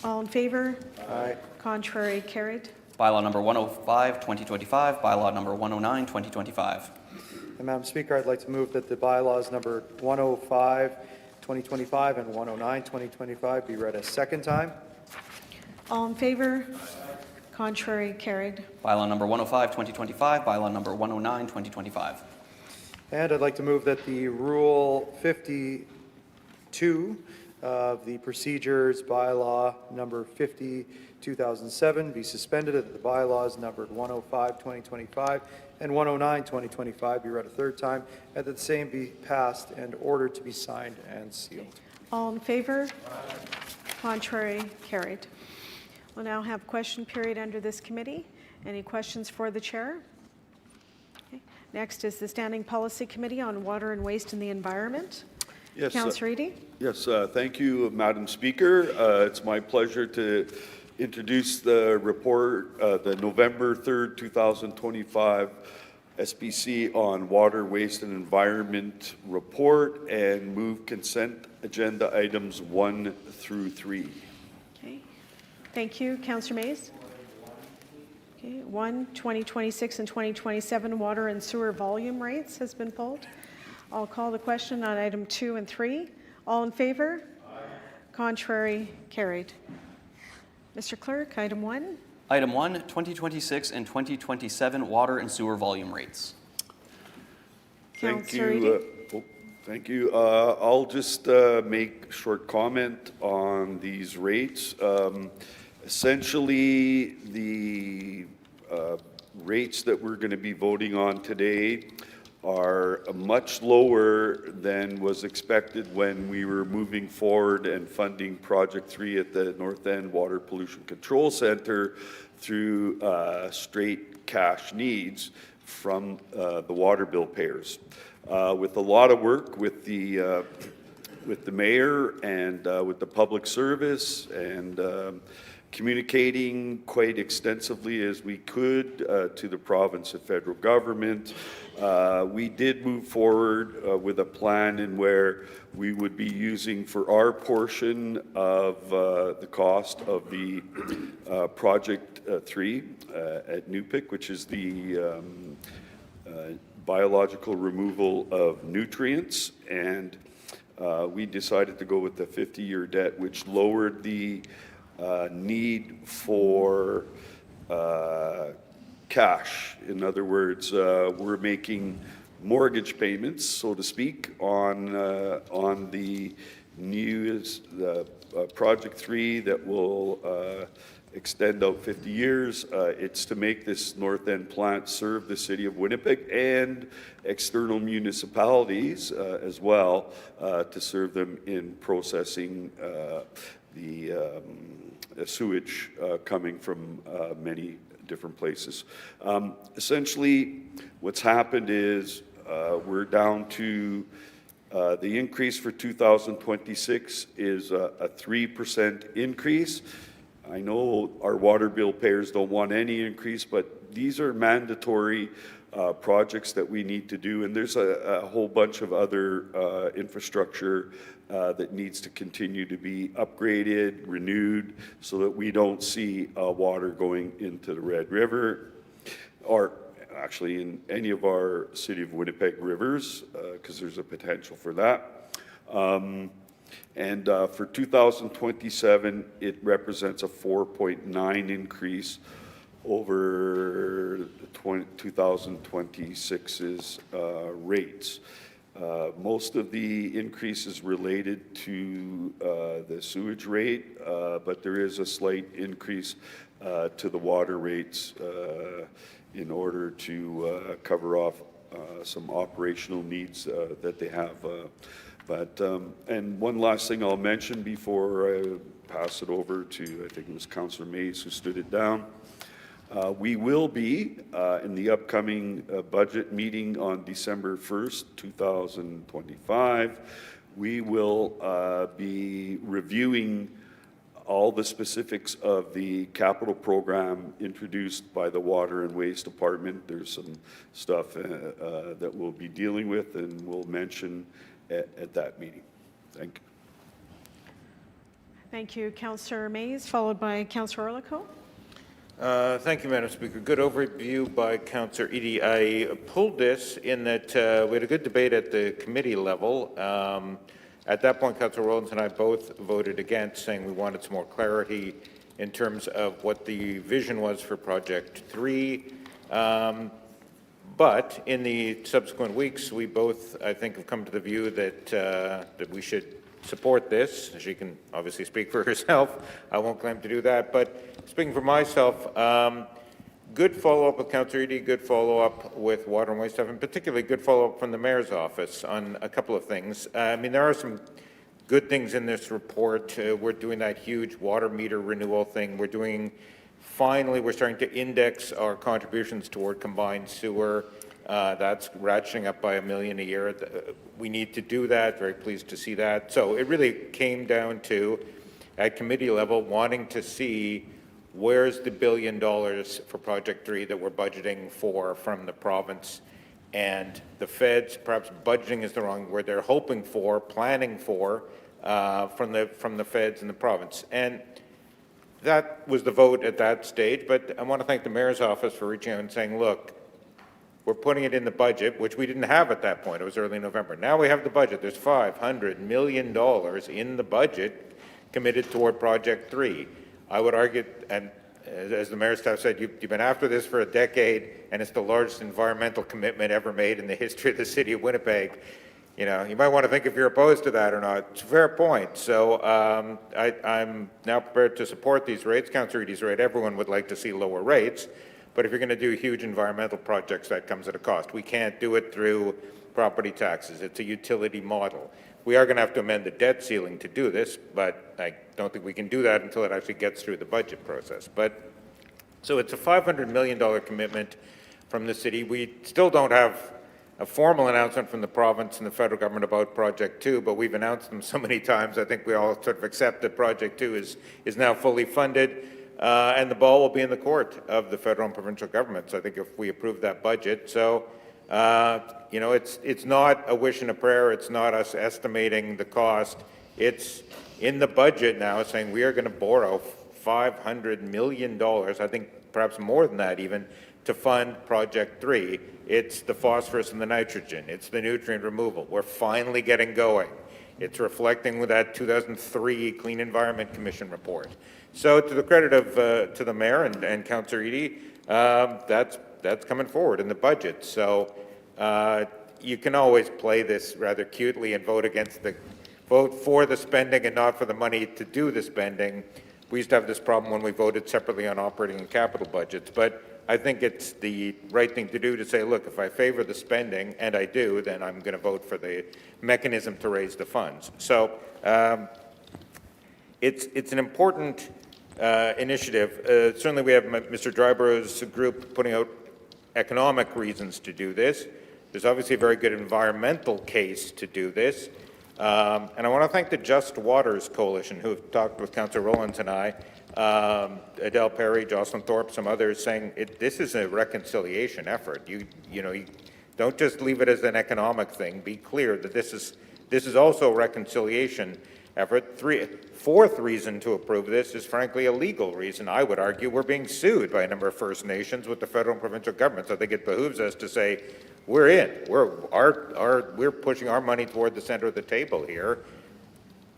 All in favor? Aye. Contrary? Carried. Bylaw number 105, 2025, bylaw number 109, 2025. And Madam Speaker, I'd like to move that the bylaws number 105, 2025 and 109, 2025 be read a second time. All in favor? Contrary? Carried. Bylaw number 105, 2025, bylaw number 109, 2025. And I'd like to move that the Rule 52 of the Procedures Bylaw number 50, 2007 be suspended, that the bylaws numbered 105, 2025 and 109, 2025 be read a third time, and that the same be passed and ordered to be signed and sealed. All in favor? Contrary? Carried. We'll now have question period under this committee. Any questions for the chair? Okay. Next is the Standing Policy Committee on Water and Waste and the Environment. Yes, Councillor Eady. Yes, thank you, Madam Speaker. It's my pleasure to introduce the report, the November 3rd, 2025 SPC on Water, Waste and Environment Report, and move consent agenda items 1 through 3. Okay. Thank you. Councillor Mays? Okay. 1, 2026 and 2027 water and sewer volume rates has been pulled. I'll call the question on item 2 and 3. All in favor? Aye. Contrary? Carried. Mr. Clerk, item 1. Item 1, 2026 and 2027 water and sewer volume rates. Thank Councillor you. Eady? Thank you. I'll just make a short comment on these rates. Essentially, the rates that we're going to be voting on today are much lower than was expected when we were moving forward and funding Project 3 at the North End Water Pollution Control Center through straight cash needs from the water bill payers. With a lot of work with the mayor and with the public service and communicating quite extensively as we could to the province and federal government. We did move forward with a plan in where we would be using for our portion of the cost of the Project 3 at Nupik, which is the biological removal of nutrients. And we decided to go with the 50-year debt, which lowered the need for cash. In other words, we're making mortgage payments, so to speak, on the newest Project 3 that will extend out 50 years. It's to make this North End plant serve the city of Winnipeg and external municipalities as well, to serve them in processing the sewage coming from many different places. Essentially, what's happened is we're down to the increase for 2026 is a 3% increase. I know our water bill payers don't want any increase, but these are mandatory projects that we need to do, and there's a whole bunch of other infrastructure that needs to continue to be upgraded, renewed, so that we don't see water going into the Red River, or actually in any of our City of Winnipeg rivers, because there's a potential for that. And for 2027, it represents a 4.9 increase over 2026's rates. Most of the increase is related to the sewage rate, but there is a slight increase to the water rates in order to cover off some operational needs that they have. And one last thing I'll mention before I pass it over to, I think it was Councillor Mays who stood it down. We will be in the upcoming budget meeting on December 1st, 2025. We will be reviewing all the specifics of the capital program introduced by the Water and Waste Department. There's some stuff that we'll be dealing with and we'll mention at that meeting. Thank you. Thank you, Councillor Mays, followed by Councillor Orlikow. Thank you, Madam Speaker. Good overview by Councillor Eady. I pulled this in that we had a good debate at the committee level. At that point, Councillor Rollins and I both voted against, saying we wanted some more clarity in terms of what the vision was for Project 3. But in the subsequent weeks, we both, I think, have come to the view that that we should support this. She can obviously speak for herself. I won't claim to do that. But speaking for myself, good follow-up with Councillor Eady, good follow-up with Water and Waste Staff, and particularly good follow-up from the Mayor's office on a couple of things. I mean, there are some good things in this report. We're doing that huge water meter renewal thing. We're doing, finally, we're starting to index our contributions toward combined sewer That's ratcheting up by $1 million a year. We need to do that, very pleased to see that. So it really came down to, at committee level, wanting to see where's the $1 billion for Project 3 that we're budgeting for from the province and the feds. Perhaps budgeting is the wrong word. They're hoping for, planning for, from the feds and the province. And that was the vote at that stage. But I want to thank the mayor's office for reaching out and saying, look, we're putting it in the budget, which we didn't have at that point. It was early November. Now we have the budget. There's $500 million in the budget committed toward Project 3. I would argue, and as the mayor's staff said, you've been after this for a decade, and it's the largest environmental commitment ever made in the history of the city of Winnipeg. You know, you might want to think if you're opposed to that or not. It's a fair point. So I'm now prepared to support these rates. Councillor Eadie's right. Everyone would like to see lower rates. But if you're going to do huge environmental projects, that comes at a cost. We can't do it through property taxes. It's a utility model. We are going to have to amend the debt ceiling to do this, but I don't think we can do that until it actually gets through the budget process. But so it's a $500 million commitment from the city. We still don't have a formal announcement from the province and the federal government about Project 2, but we've announced them so many times. I think we all sort of accept that Project 2 is now fully funded. And the ball will be in the court of the federal and provincial governments, I think, if we approve that budget. So, you know, it's not a wish and a prayer. It's not us estimating the cost. It's in the budget now saying we are going to borrow $500 million, I think perhaps more than that even, to fund Project 3. It's the phosphorus and the nitrogen. It's the nutrient removal. We're finally getting going. It's reflecting with that 2003 Clean Environment Commission report. So to the credit of to the mayor and Councillor Eadie, that's coming forward in the budget. So you can always play this rather cutely and vote for the spending and not for the money to do the spending. We used to have this problem when we voted separately on operating and capital budgets, but I think it's the right thing to do to say, look, if I favor the spending, and I do, then I'm going to vote for the mechanism to raise the funds. So it's an important initiative. Certainly we have Mr. Dryborough's group putting out economic reasons to do this. There's obviously a very good environmental case to do this. And I want to thank the Just Waters Coalition, who have talked with Councillor Rowlands and I, Adele Perry, Jocelyn Thorpe, some others, saying this is a reconciliation effort. You don't just leave it as an economic thing. Be clear that this is also a reconciliation effort. Fourth reason to approve this is frankly a legal reason. I would argue we're being sued by a number of First Nations with the federal and provincial governments. I think it behooves us to say we're in. We're pushing our money toward the center of the table here.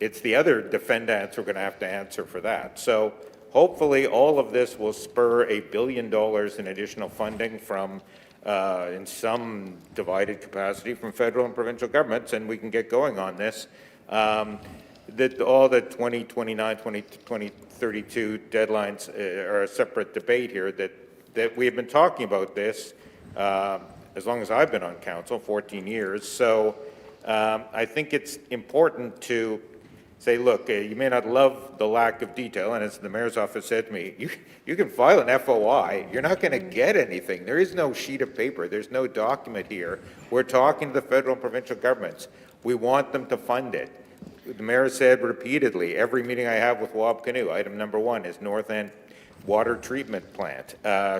It's the other defendants who are going to have to answer for that. So hopefully all of this will spur $1 billion in additional funding from, in some divided capacity, from federal and provincial governments, and we can get going on this. That all the 2029, 2032 deadlines are a separate debate here, that we have been talking about this as long as I've been on council, 14 years. So I think it's important to say, look, you may not love the lack of detail, and as the mayor's office said to me, you can file an FOI, you're not going to get anything. There is no sheet of paper, there's no document here. We're talking to the federal and provincial governments. We want them to fund it. The mayor said repeatedly, every meeting I have with WABCanoe, item number 1 is North End water treatment plant,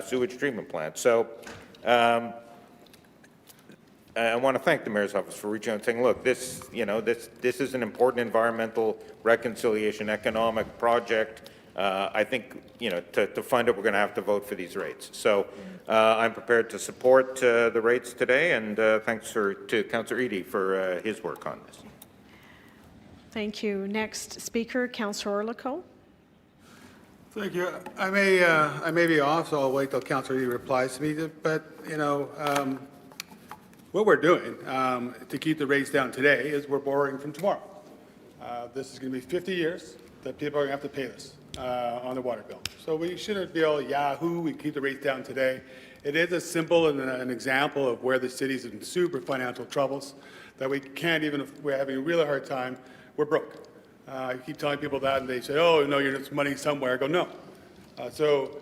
sewage treatment plant. So I want to thank the mayor's office for reaching out and saying, look, this is an important environmental reconciliation economic project. I think, to fund it, we're going to have to vote for these rates. So I'm prepared to support the rates today, and thanks to Councillor Eadie for his work on this. Thank you. Next speaker, Councillor Orlikow. Thank you. I may be off, so I'll wait till Councillor Eadie replies to me. But what we're doing to keep the rates down today is we're borrowing from tomorrow. This is going to be 50 years that people are going to have to pay this on their water bill. So we shouldn't be all yahoo. We keep the rates down today. It is a symbol and an example of where the city's in super financial troubles that we can't even. If we're having a really hard time. We're broke. I keep telling people that, and they say, "Oh, no, there's money somewhere." I go, "No." So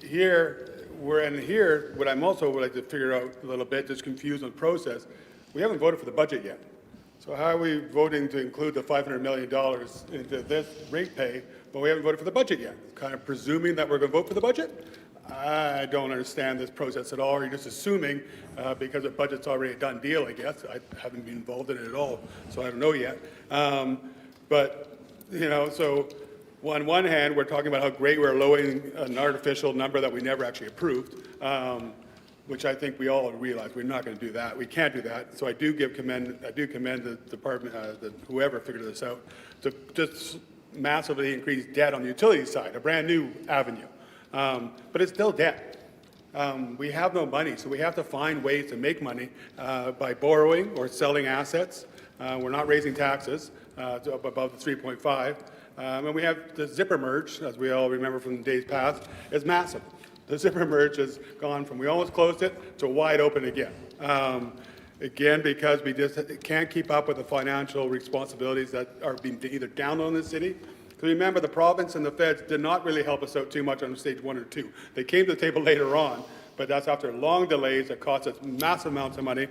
here we're in here, what I'm also would like to figure out a little bit, just confused on the process, we haven't voted for the budget yet. So how are we voting to include the $500 million into this rate pay, but we haven't voted for the budget yet? Kind of presuming that we're going to vote for the budget? I don't understand this process at all. Or you're just assuming because the budget's already a done deal, I guess. I haven't been involved in it at all, so I don't know yet. But, you know, so on one hand, we're talking about how great we're lowering an artificial number that we never actually approved, which I think we all realize we're not going to do that. We can't do that. So I do commend the department, whoever figured this out, to just massively increase debt on the utility side, a brand new avenue. But it's still debt. We have no money, so we have to find ways to make money by borrowing or selling assets. We're not raising taxes to above the 3.5. And we have the zipper merge, as we all remember from the days past, is massive. The zipper merge has gone from we almost closed it to wide open again. Again, because we just can't keep up with the financial responsibilities that are being either down on the city. Because remember, the province and the feds did not really help us out too much on stage 1 or 2. They came to the table later on, but that's after long delays that cost us massive amounts of money.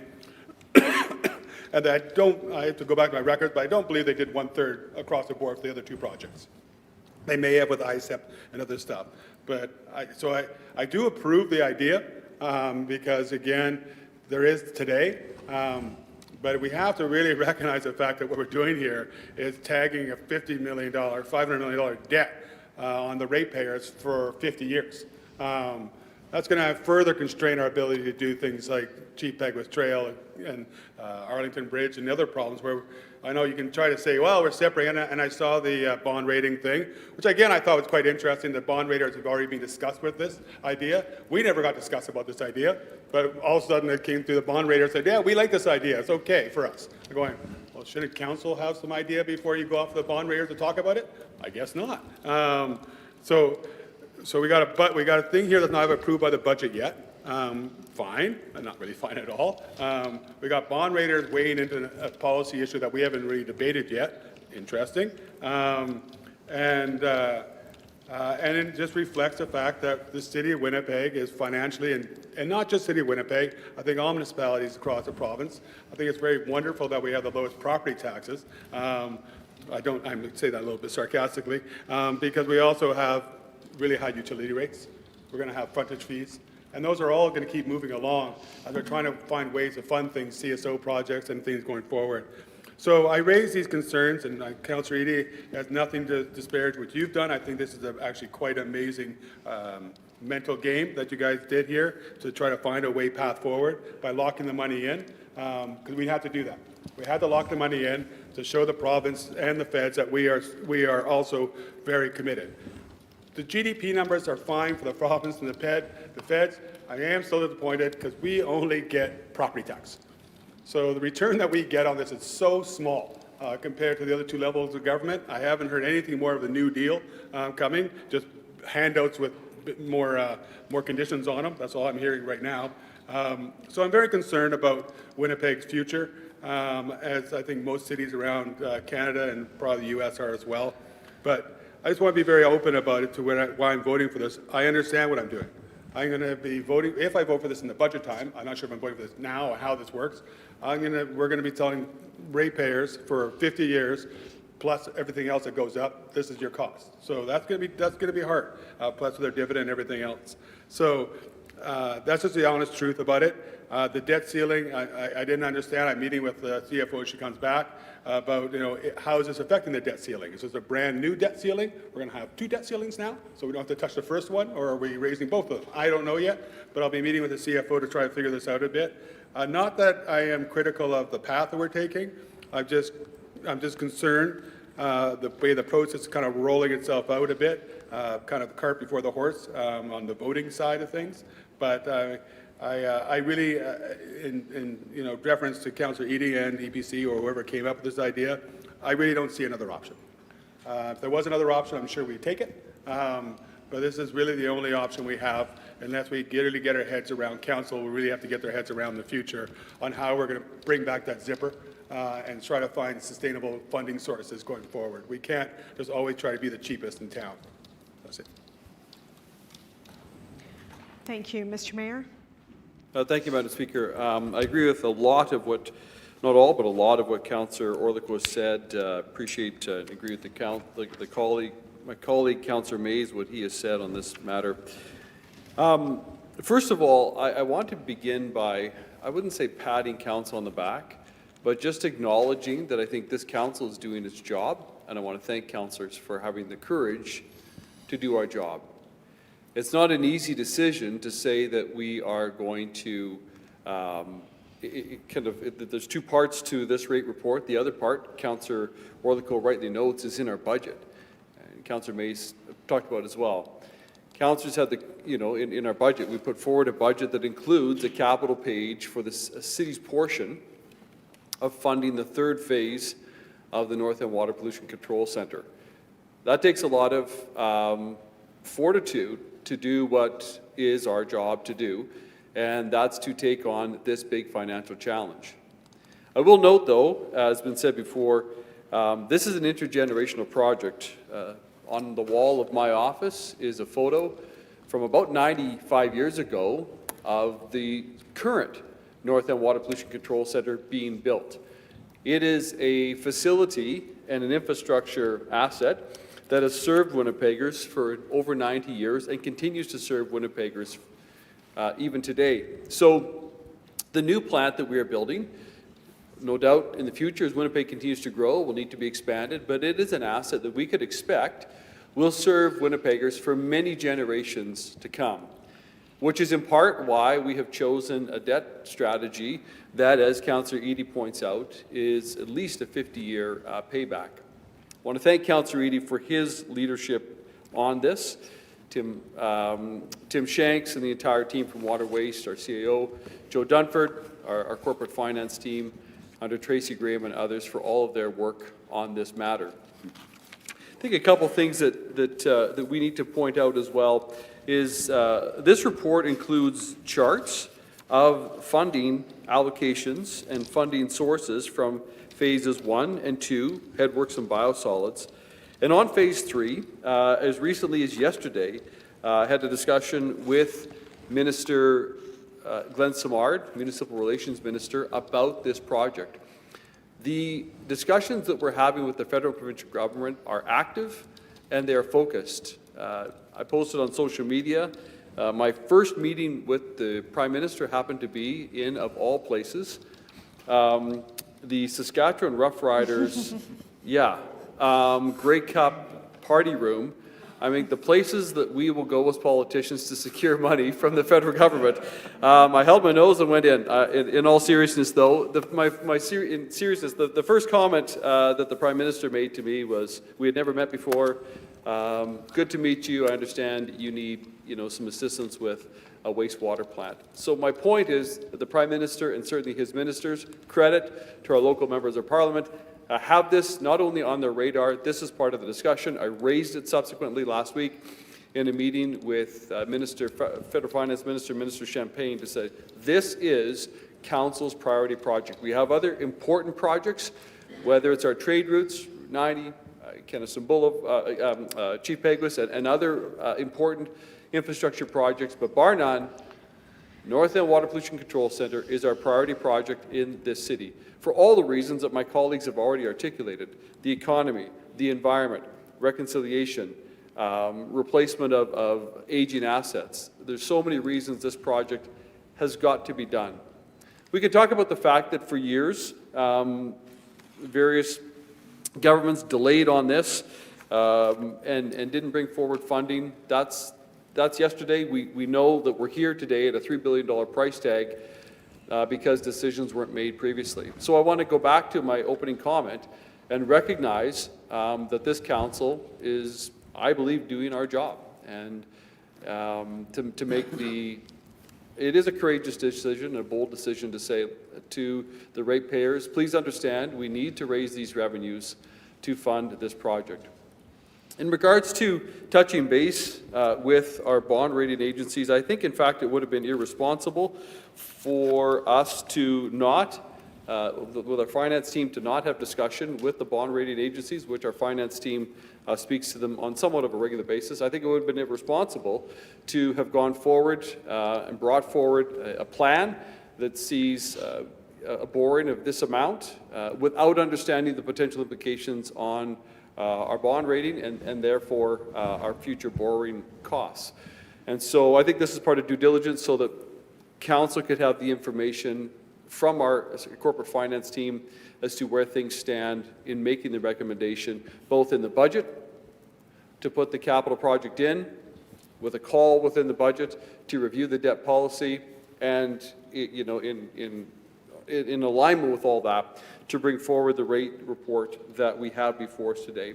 And I have to go back to my records, but I don't believe they did 1/3 across the board for the other 2 projects. They may have with ISEP and other stuff. But I do approve the idea because, again, there is today. But we have to really recognize the fact that what we're doing here is tagging a $50 million, $500 million debt on the ratepayers for 50 years. That's going to further constrain our ability to do things like Chief Peguis Trail and Arlington Bridge and other problems where I know you can try to say, well, we're separating, and I saw the bond rating thing, which again I thought was quite interesting. The bond raters have already been discussed with this idea. We never got discussed about this idea, but all of a sudden it came through the bond rater and said, yeah, we like this idea. It's okay for us. I'm going, well, shouldn't council have some idea before you go off to the bond rater to talk about it? I guess not. So we got a thing here that's not approved by the budget yet. Fine, not really fine at all. We got bond raters weighing into a policy issue that we haven't really debated yet. Interesting. And it just reflects the fact that the city of Winnipeg is financially, and not just city of Winnipeg, I think all municipalities across the province. I think it's very wonderful that we have the lowest property taxes. I say that a little bit sarcastically, because we also have really high utility rates. We're going to have frontage fees. And those are all going to keep moving along as we're trying to find ways to fund things, CSO projects and things going forward. So I raise these concerns, and Councillor Eadie has nothing to disparage what you've done. I think this is actually quite amazing mental game that you guys did here to try to find a way path forward by locking the money in, because we had to do that. We had to lock the money in to show the province and the feds that we are also very committed. The GDP numbers are fine for the province and the feds. I am still disappointed because we only get property tax. So the return that we get on this is so small compared to the other 2 levels of government. I haven't heard anything more of the New Deal coming, just handouts with more conditions on them. That's all I'm hearing right now. So I'm very concerned about Winnipeg's future, as I think most cities around Canada and probably the U.S. are as well. But I just want to be very open about it to why I'm voting for this. I understand what I'm doing. I'm going to be voting, if I vote for this in the budget time, I'm not sure if I'm voting for this now or how this works, we're going to be telling ratepayers for 50 years, plus everything else that goes up, this is your cost. So that's going to be hard, plus with their dividend and everything else. So that's just the honest truth about it. The debt ceiling, I didn't understand. I'm meeting with the CFO as she comes back about, how is this affecting the debt ceiling? Is this a brand new debt ceiling? We're going to have 2 debt ceilings now, so we don't have to touch the first one, or are we raising both of them? I don't know yet, but I'll be meeting with the CFO to try to figure this out a bit. Not that I am critical of the path that we're taking. I'm just concerned the way the process is kind of rolling itself out a bit, kind of cart before the horse on the voting side of things. But I really, in reference to Councillor Eadie and EPC or whoever came up with this idea, I really don't see another option. If there was another option, I'm sure we'd take it. But this is really the only option we have, unless we really get our heads around council. We really have to get their heads around the future on how we're going to bring back that zipper and try to find sustainable funding sources going forward. We can't just always try to be the cheapest in town. That's it. Thank you. Mr. Mayor? Thank you, Madam Speaker. I agree with a lot of what, not all, but a lot of what Councillor Orlikow said. Appreciate and agree with my colleague, Councillor Mays, what he has said on this matter. First of all, I want to begin by, I wouldn't say patting council on the back, but just acknowledging that I think this council is doing its job, and I want to thank councillors for having the courage to do our job. It's not an easy decision to say that we are going to, there's two parts to this rate report. The other part, Councillor Orlikow rightly notes, is in our budget. And Councillor Mays talked about it as well. Councillors had the, in our budget, we put forward a budget that includes a capital page for the city's portion of funding the third phase of the North End Water Pollution Control Centre. That takes a lot of fortitude to do what is our job to do, and that's to take on this big financial challenge. I will note, though, as has been said before, this is an intergenerational project. On the wall of my office is a photo from about 95 years ago of the current North End Water Pollution Control Centre being built. It is a facility and an infrastructure asset that has served Winnipeggers for over 90 years and continues to serve Winnipeggers even today. So the new plant that we are building, no doubt in the future as Winnipeg continues to grow, will need to be expanded, but it is an asset that we could expect will serve Winnipeggers for many generations to come, which is in part why we have chosen a debt strategy that, as Councillor Eadie points out, is at least a 50-year payback. I want to thank Councillor Eadie for his leadership on this. Tim Shanks and the entire team from Water Waste, our CAO, Joe Dunford, our corporate finance team, under Tracy Graham and others for all of their work on this matter. I think a couple things that we need to point out as well is this report includes charts of funding allocations and funding sources from phases 1 and 2, headworks and biosolids. And on phase 3, as recently as yesterday, I had a discussion with Minister Glenn Simard, Municipal Relations Minister, about this project. The discussions that we're having with the federal and provincial government are active and they are focused. I posted on social media, my first meeting with the Prime Minister happened to be in, of all places, the Saskatchewan Roughriders, Grey Cup party room. I mean, the places that we will go as politicians to secure money from the federal government. I held my nose and went in. In all seriousness, though, in seriousness, the first comment that the Prime Minister made to me was, "We had never met before. Good to meet you. I understand you need, some assistance with a wastewater plant." So my point is that the Prime Minister and certainly his ministers, credit to our local members of Parliament, have this not only on their radar, this is part of the discussion. I raised it subsequently last week in a meeting with Federal Finance Minister, Minister Champagne, to say this is Council's priority project. We have other important projects, whether it's our trade routes, 90, Kennesaw Boulevard, Chief Peguis, and other important infrastructure projects, but bar none, North End Water Pollution Control Centre is our priority project in this city, for all the reasons that my colleagues have already articulated: the economy, the environment, reconciliation, replacement of aging assets. There's so many reasons this project has got to be done. We can talk about the fact that for years, various governments delayed on this and didn't bring forward funding. That's yesterday. We know that we're here today at a $3 billion price tag because decisions weren't made previously. So I want to go back to my opening comment and recognize that this council is, I believe, doing our job. And to make it is a courageous decision, a bold decision to say to the ratepayers, please understand we need to raise these revenues to fund this project. In regards to touching base with our bond rating agencies, I think, in fact, it would have been irresponsible for us to not, with our finance team, to not have discussion with the bond rating agencies, which our finance team speaks to them on somewhat of a regular basis. I think it would have been irresponsible to have gone forward and brought forward a plan that sees a borrowing of this amount without understanding the potential implications on our bond rating and therefore our future borrowing costs. And so I think this is part of due diligence so that council could have the information from our corporate finance team as to where things stand in making the recommendation, both in the budget to put the capital project in, with a call within the budget to review the debt policy, and in alignment with all that, to bring forward the rate report that we have before us today.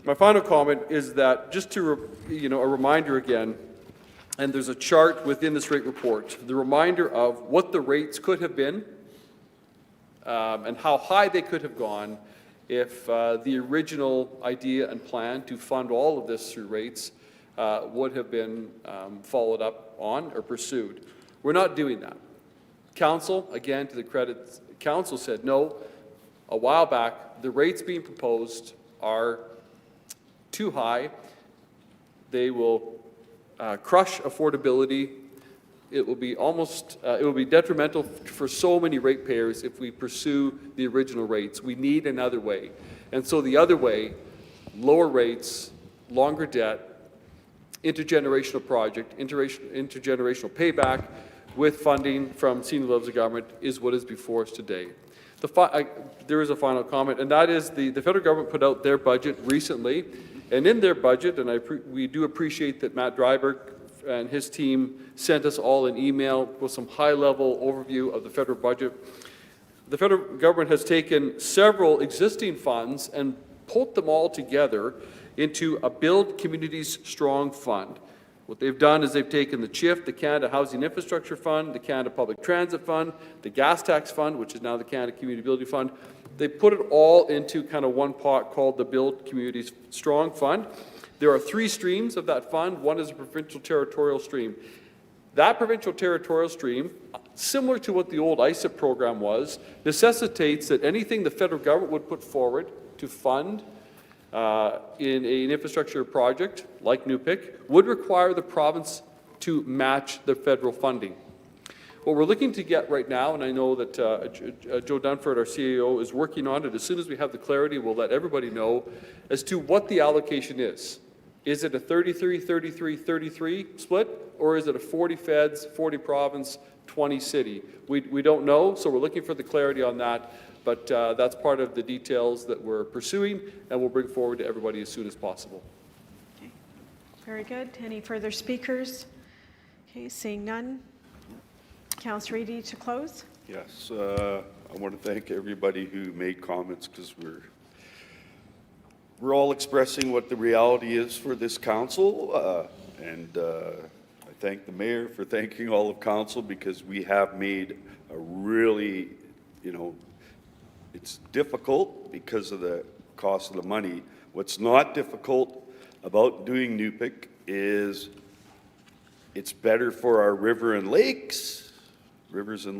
My final comment is that just to, a reminder again, and there's a chart within this rate report, the reminder of what the rates could have been and how high they could have gone if the original idea and plan to fund all of this through rates would have been followed up on or pursued. We're not doing that. Council, again, to the credit, Council said no a while back. The rates being proposed are too high. They will crush affordability. It will be it will be detrimental for so many ratepayers if we pursue the original rates. We need another way. And so the other way, lower rates, longer debt, intergenerational project, intergenerational payback with funding from senior levels of government is what is before us today. There is a final comment, and that is the federal government put out their budget recently, and in their budget, and we do appreciate that Matt Dryberg and his team sent us all an email with some high-level overview of the federal budget. The federal government has taken several existing funds and pulled them all together into a Build Communities Strong Fund. What they've done is they've taken the CHIF, the Canada Housing Infrastructure Fund, the Canada Public Transit Fund, the Gas Tax Fund, which is now the Canada Community Ability Fund. They put it all into kind of one pot called the Build Communities Strong Fund. There are 3 streams of that fund. One is a provincial territorial stream. That provincial territorial stream, similar to what the old ISIP program was, necessitates that anything the federal government would put forward to fund in an infrastructure project like NUPIC would require the province to match the federal funding. What we're looking to get right now, and I know that Joe Dunford, our CEO, is working on it. As soon as we have the clarity, we'll let everybody know as to what the allocation is. Is it a 33, 33, 33 split, or is it a 40 feds, 40 province, 20 city? We don't know, so we're looking for the clarity on that. But that's part of the details that we're pursuing, and we'll bring forward to everybody as soon as possible. Okay. Very good. Any further speakers? Okay, seeing none. Councillor Eady to close. Yes, I want to thank everybody who made comments, because we're all expressing what the reality is for this council, and I thank the mayor for thanking all of council, because we have made a really, it's difficult because of the cost of the money. What's not difficult about doing NUPIC is it's better for our rivers and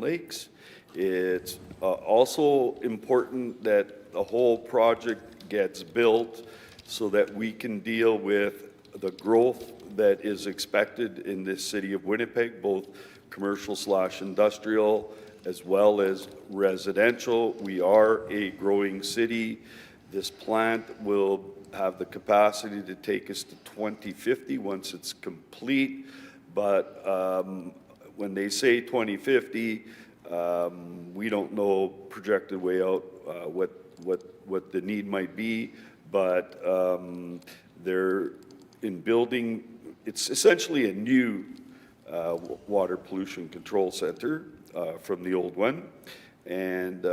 lakes. It's also important that the whole project gets built so that we can deal with the growth that is expected in this city of Winnipeg, both commercial/industrial as well as residential. We are a growing city. This plant will have the capacity to take us to 2050 once it's complete, but when they say 2050, we don't know projected way out what the need might be, but they're in building. It's essentially a new water pollution control center from the old one, and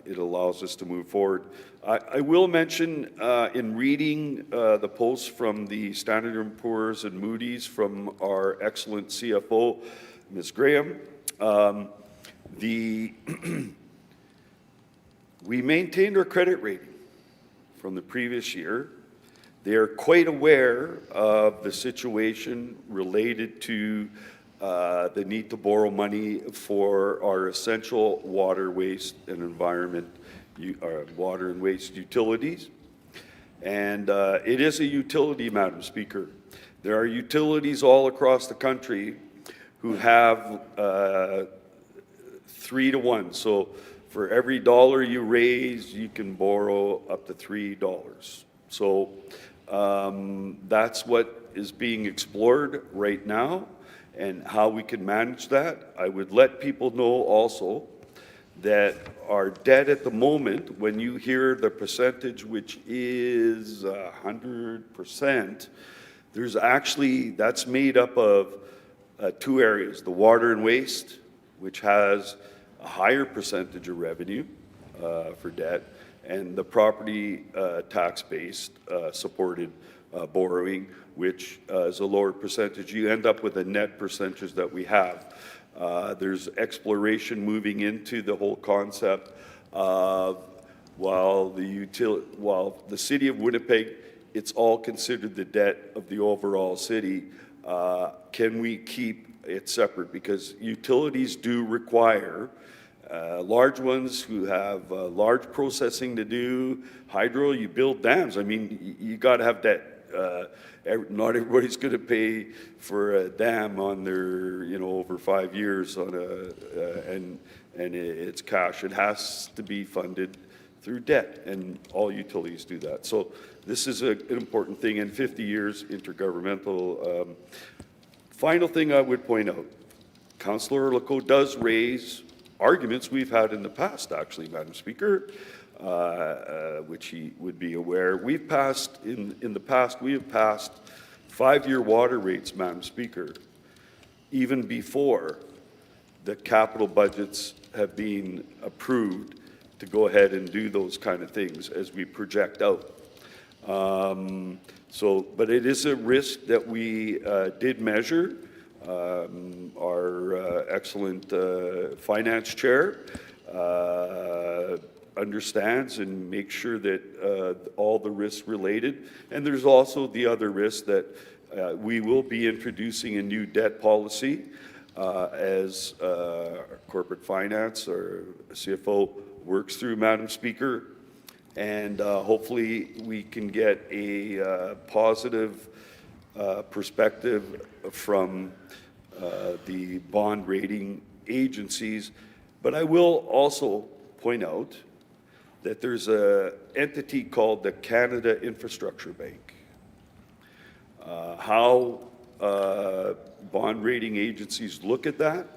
it allows us to move forward. I will mention in reading the posts from the Standard & Poor's and Moody's from our excellent CFO, Ms. Graham, we maintained our credit rating from the previous year. They are quite aware of the situation related to the need to borrow money for our essential water, waste, and environment, water and waste utilities. And it is a utility, Madam Speaker. There are utilities all across the country who have 3 to 1. So for every dollar you raise, you can borrow up to $3. So that's what is being explored right now and how we can manage that. I would let people know also that our debt at the moment, when you hear the percentage, which is 100%, there's actually, that's made up of 2 areas, the water and waste, which has a higher percentage of revenue for debt, and the property tax-based supported borrowing, which is a lower percentage. You end up with a net percentage that we have. There's exploration moving into the whole concept of, while the city of Winnipeg, it's all considered the debt of the overall city, can we keep it separate? Because utilities do require large ones who have large processing to do. Hydro, you build dams. I mean, you got to have debt. Not everybody's going to pay for a dam on their, over 5 years on and it's cash. It has to be funded through debt, and all utilities do that. So this is an important thing, and 50 years intergovernmental. Final thing I would point out, Councillor Legault does raise arguments we've had in the past, actually, Madam Speaker, which he would be aware. We've passed, in the past, we have passed 5-year water rates, Madam Speaker, even before the capital budgets have been approved to go ahead and do those kind of things as we project out. But it is a risk that we did measure. Our excellent finance chair understands and makes sure that all the risks related. And there's also the other risk that we will be introducing a new debt policy as corporate finance or CFO works through, Madam Speaker. And hopefully we can get a positive perspective from the bond rating agencies. But I will also point out that there's an entity called the Canada Infrastructure Bank. How bond rating agencies look at that,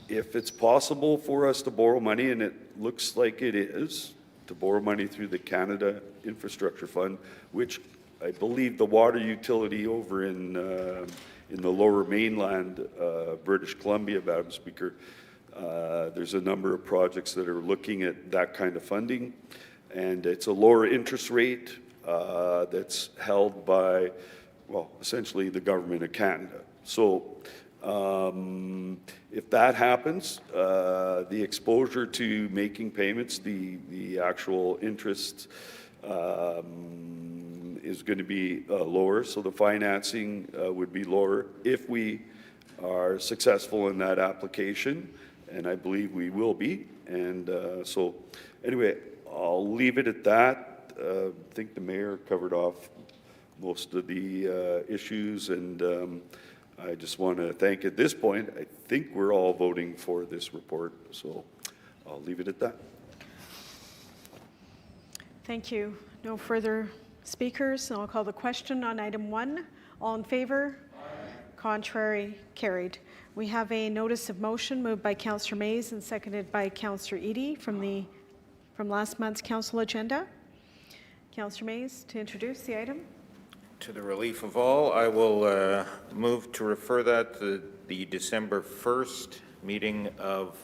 if it's possible for us to borrow money, and it looks like it is, to borrow money through the Canada Infrastructure Fund, which I believe the water utility over in the Lower Mainland, British Columbia, Madam Speaker, there's a number of projects that are looking at that kind of funding, and it's a lower interest rate that's held by, well, essentially the government of Canada. So if that happens, the exposure to making payments, the actual interest is going to be lower, so the financing would be lower if we are successful in that application, and I believe we will be. And so anyway, I'll leave it at that. I think the mayor covered off most of the issues, and I just want to thank, at this point, I think we're all voting for this report, so I'll leave it at that. Thank you. No further speakers, and I'll call the question on item 1. All in favor? Aye. Contrary? Carried. We have a notice of motion moved by Councillor Mays and seconded by Councillor Eadie from last month's council agenda. Councillor Mays, to introduce the item. To the relief of all, I will move to refer that to the December 1st meeting of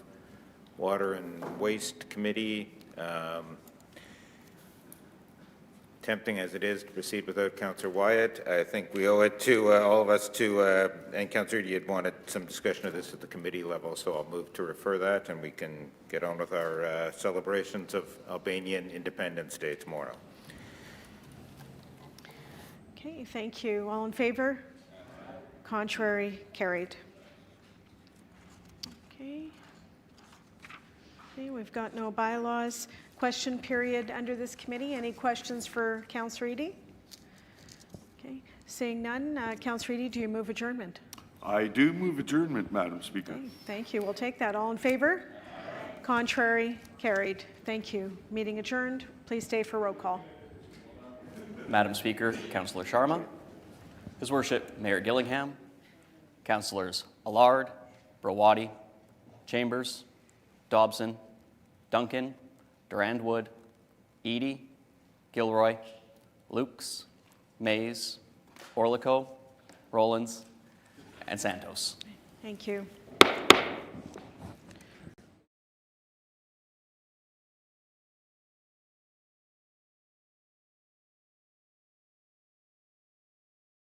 Water and Waste Committee. Tempting as it is to proceed without Councillor Wyatt, I think we owe it to all of us to, and Councillor Eadie had wanted some discussion of this at the committee level, so I'll move to refer that, and we can get on with our celebrations of Albanian Independence Day tomorrow. Okay, thank you. All in favor? Contrary? Carried. Okay. Okay, we've got no bylaws. question period under this committee. Any questions for Councillor Eady? Okay, seeing none, Councillor Eady, do you move adjournment? I do move adjournment, Madam Speaker. Okay, thank you. We'll take that. All in favor? Contrary? Carried. Thank you. Meeting adjourned. Please stay for roll call. Madam Speaker, Councillor Sharma, His Worship Mayor Gillingham, Councillors Allard, Brawadi, Chambers, Dobson, Duncan, Durand-Wood, Eady, Gilroy, Lukes, Mays, Orlico, Rollins, and Santos. Thank you.